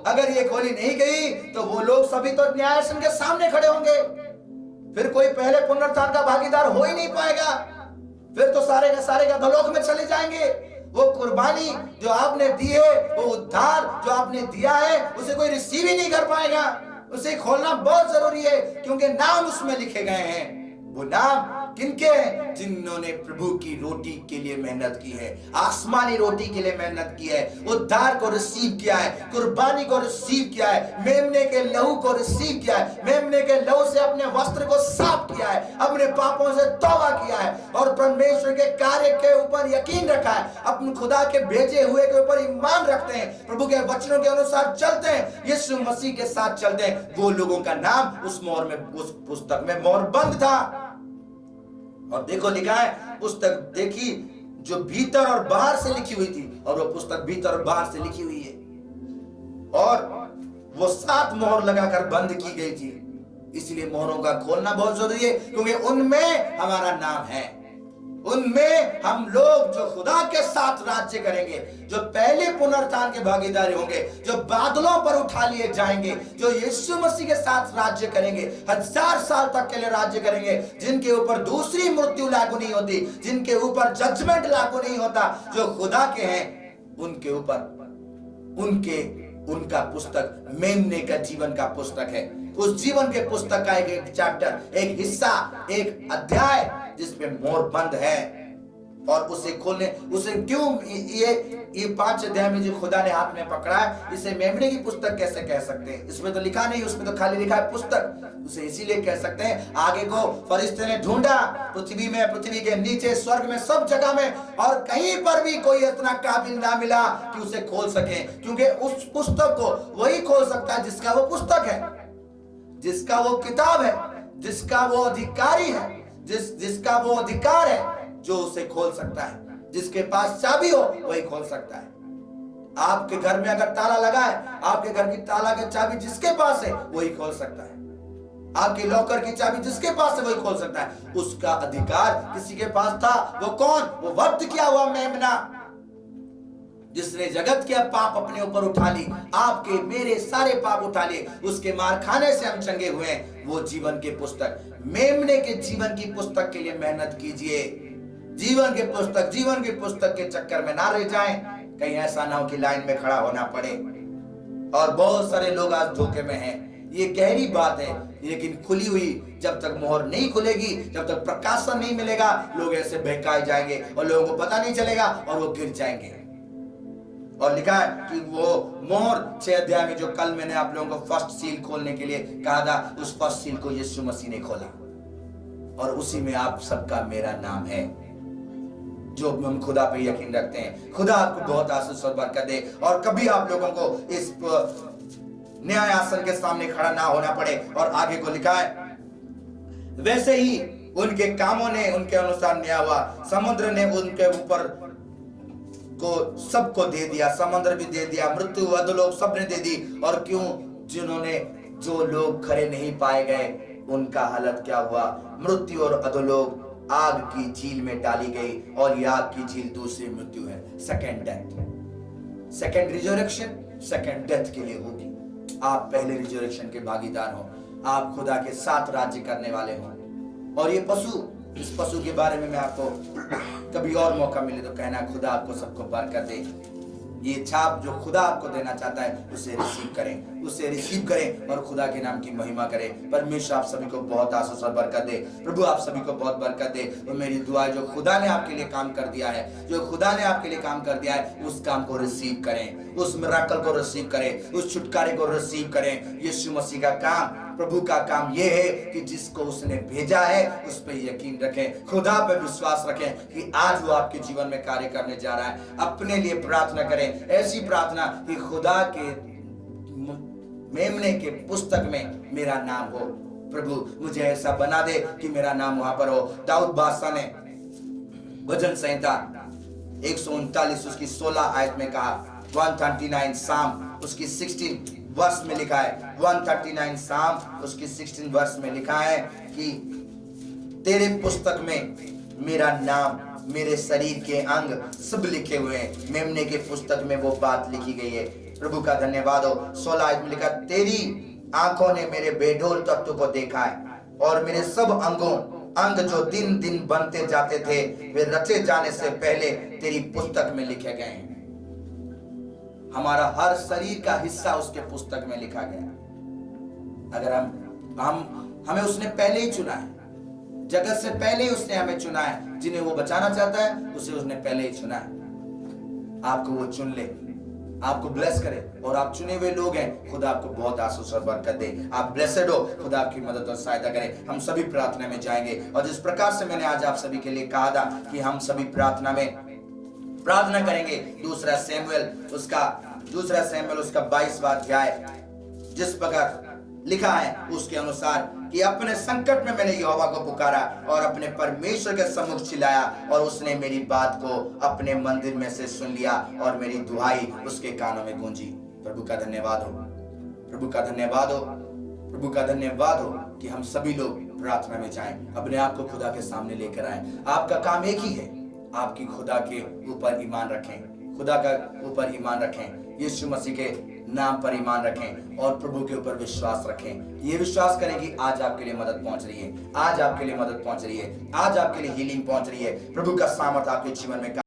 अगर ये खोली नहीं गई तो वो लोग सभी तो न्यायासन के सामने खड़े होंगे, फिर कोई पहले पुनरुत्थान का भागीदार हो ही नहीं पाएगा, फिर तो सारे का धलोक में चले जाएंगे। वो कुर्बानी जो आपने दी है, वो उद्धार जो आपने दिया है, उसे कोई रिसीव ही नहीं कर पाएगा। उसे खोलना बहुत जरूरी है, क्योंकि नाम उसमें लिखे गए हैं। वो नाम किनके हैं? जिन्होंने प्रभु की रोटी के लिए मेहनत की है, आसमानी रोटी के लिए मेहनत की है, उद्धार को रिसीव किया है, कुर्बानी को रिसीव किया है, मेमने के लहू को रिसीव किया है, मेमने के लहू से अपने वस्त्र को साफ किया है, अपने पापों से तौबा किया है, और परमेश्वर के कार्य के ऊपर यकीन रखा है, अपने खुदा के भेजे हुए के ऊपर ईमान रखते हैं, प्रभु के वचनों के अनुसार चलते हैं, यीशु मसीह के साथ चलते हैं। वो लोगों का नाम उस मोहर में, उस पुस्तक में मोहर बंद था। और देखो लिखा है, पुस्तक देखी जो भीतर और बाहर से लिखी हुई थी, और वो पुस्तक भीतर और बाहर से लिखी हुई है, और वो 7 मोहर लगाकर बंद की गई थी। इसलिए मोहरों का खोलना बहुत जरूरी है, क्योंकि उनमें हमारा नाम है। उनमें हम लोग जो खुदा के साथ राज्य करेंगे, जो पहले पुनरुत्थान के भागीदारी होंगे, जो बादलों पर उठा लिए जाएंगे, जो यीशु मसीह के साथ राज्य करेंगे, 1000 साल तक के लिए राज्य करेंगे, जिनके ऊपर दूसरी मृत्यु लागू नहीं होती, जिनके ऊपर जजमेंट लागू नहीं होता, जो खुदा के हैं, उनके ऊपर, उनके उनका पुस्तक मेमने का जीवन का पुस्तक है। उस जीवन के पुस्तक का एक चैप्टर, एक हिस्सा, एक अध्याय जिसपे मोहर बंद है। और उसे खोलने, उसे क्यों ये 5 अध्याय में जो खुदा ने हाथ में पकड़ा है, इसे मेमने की पुस्तक कैसे कह सकते हैं? इसमें तो लिखा नहीं, उसमें तो खाली लिखा है पुस्तक। उसे इसीलिए कह सकते हैं, आगे को फरिश्ते ने ढूंढा पृथ्वी में, पृथ्वी के नीचे, स्वर्ग में, सब जगह में, और कहीं पर भी कोई इतना काबिल ना मिला कि उसे खोल सके, क्योंकि उस पुस्तक को वही खोल सकता है जिसका वो पुस्तक है, जिसका वो किताब है, जिसका वो अधिकारी है, जिसका वो अधिकार है, जो उसे खोल सकता है। जिसके पास चाबी हो वही खोल सकता है। आपके घर में अगर ताला लगा है, आपके घर की ताला की चाबी जिसके पास है वही खोल सकता है। आपके लॉकर की चाबी जिसके पास है वही खोल सकता है। उसका अधिकार किसी के पास था। वो कौन? वो वक्त किया हुआ मेमना, जिसने जगत के पाप अपने ऊपर उठा ली, आपके मेरे सारे पाप उठा लिए, उसके मार खाने से हम चंगे हुए हैं। वो जीवन की पुस्तक, मेमने के जीवन की पुस्तक के लिए मेहनत कीजिए। जीवन की पुस्तक के चक्कर में ना रह जाएं। कहीं ऐसा ना हो कि लाइन में खड़ा होना पड़े। और बहुत सारे लोग आज धोखे में हैं। ये गहरी बात है, लेकिन खुली हुई जब तक मोहर नहीं खुलेगी, जब तक प्रकाशन नहीं मिलेगा, लोग ऐसे बहकाए जाएंगे और लोगों को पता नहीं चलेगा और वो गिर जाएंगे। और लिखा है कि वो मोहर 6 अध्याय में, जो कल मैंने आप लोगों को फर्स्ट सील खोलने के लिए कहा था, उस फर्स्ट सील को यीशु मसीह ने खोला, और उसी में आप सबका मेरा नाम है। जो हम खुदा पे यकीन रखते हैं, खुदा आपको बहुत आशीष और बरकत दे, और कभी आप लोगों को इस न्याय आसन के सामने खड़ा ना होना पड़े। और आगे को लिखा है, वैसे ही उनके कामों ने उनके अनुसार न्याय हुआ। समुद्र ने उनके ऊपर को सबको दे दिया, समुद्र भी दे दिया, मृत्यु अधोलोक सबने दे दी। और क्यों? जो लोग खड़े नहीं पाए गए, उनका हालत क्या हुआ? मृत्यु और अधोलोक आग की झील में डाली गई, और ये आग की झील दूसरी मृत्यु है, second death. Second resurrection second death के लिए होगी। आप पहले रिजरेक्शन के भागीदार हो, आप खुदा के साथ राज्य करने वाले हो। और ये पशु, इस पशु के बारे में मैं आपको कभी और मौका मिले तो कहना, खुदा आपको सबको बरकत दे। ये छाप जो खुदा आपको देना चाहता है, उसे रिसीव करें और खुदा के नाम की महिमा करें। परमेश्वर आप सभी को बहुत आशीष और बरकत दे। प्रभु आप सभी को बहुत बरकत दे। और मेरी दुआ है, जो खुदा ने आपके लिए काम कर दिया है, जो खुदा ने आपके लिए काम कर दिया है, उस काम को रिसीव करें, उस मिराकल को रिसीव करें, उस छुटकारे को रिसीव करें। यीशु मसीह का काम, प्रभु का काम यह है कि जिसको उसने भेजा है उस पर यकीन रखें, खुदा पर विश्वास रखें कि आज वो आपके जीवन में कार्य करने जा रहा है। अपने लिए प्रार्थना करें, ऐसी प्रार्थना कि खुदा के मेमने के पुस्तक में मेरा नाम हो। प्रभु मुझे ऐसा बना दे कि मेरा नाम वहां पर हो। दाऊद बादशाह ने भजन संहिता 139 उसकी 16 आयत में कहा, 139 साम उसकी 16 वर्ष में लिखा है, 139 साम उसकी 16 वर्ष में लिखा है कि तेरे पुस्तक में मेरा नाम, मेरे शरीर के अंग सब लिखे हुए हैं। मेमने के पुस्तक में वो बात लिखी गई है। प्रभु का धन्यवाद हो। 16 आयत में लिखा, तेरी आंखों ने मेरे बेडोल तत्व को देखा है, और मेरे सब अंग जो दिन दिन बनते जाते थे, वे रचे जाने से पहले तेरी पुस्तक में लिखे गए हैं। हमारा हर शरीर का हिस्सा उसके पुस्तक में लिखा गया। अगर हमें उसने पहले ही चुना है, जगत से पहले ही उसने हमें चुना है। जिन्हें वो बचाना चाहता है उसे उसने पहले ही चुना है। आपको वो चुन ले, आपको ब्लेस करे, और आप चुने हुए लोग हैं। खुदा आपको बहुत आशीष और बरकत दे। आप ब्लेसेड हो, खुदा आपकी मदद और सहायता करे। हम सभी प्रार्थना में जाएंगे, और जिस प्रकार से मैंने आज आप सभी के लिए कहा था कि हम सभी प्रार्थना में प्रार्थना करेंगे, दूसरा सैमुएल उसका 22वां अध्याय, जिस प्रकार लिखा है उसके अनुसार कि अपने संकट में मैंने यहोवा को पुकारा और अपने परमेश्वर के सम्मुख चिल्लाया, और उसने मेरी बात को अपने मंदिर में से सुन लिया, और मेरी दुहाई उसके कानों में गूंजी। प्रभु का धन्यवाद हो, प्रभु का धन्यवाद हो, प्रभु का धन्यवाद हो कि हम सभी लोग प्रार्थना में जाएं, अपने आप को खुदा के सामने लेकर आए। आपका काम एक ही है, आपकी खुदा के ऊपर ईमान रखें, खुदा का ऊपर ईमान रखें, यीशु मसीह के नाम पर ईमान रखें, और प्रभु के ऊपर विश्वास रखें। ये विश्वास करें कि आज आपके लिए मदद पहुंच रही है, आज आपके लिए मदद पहुंच रही है, आज आपके लिए हीलिंग पहुंच रही है। प्रभु का सामर्थ आपके जीवन में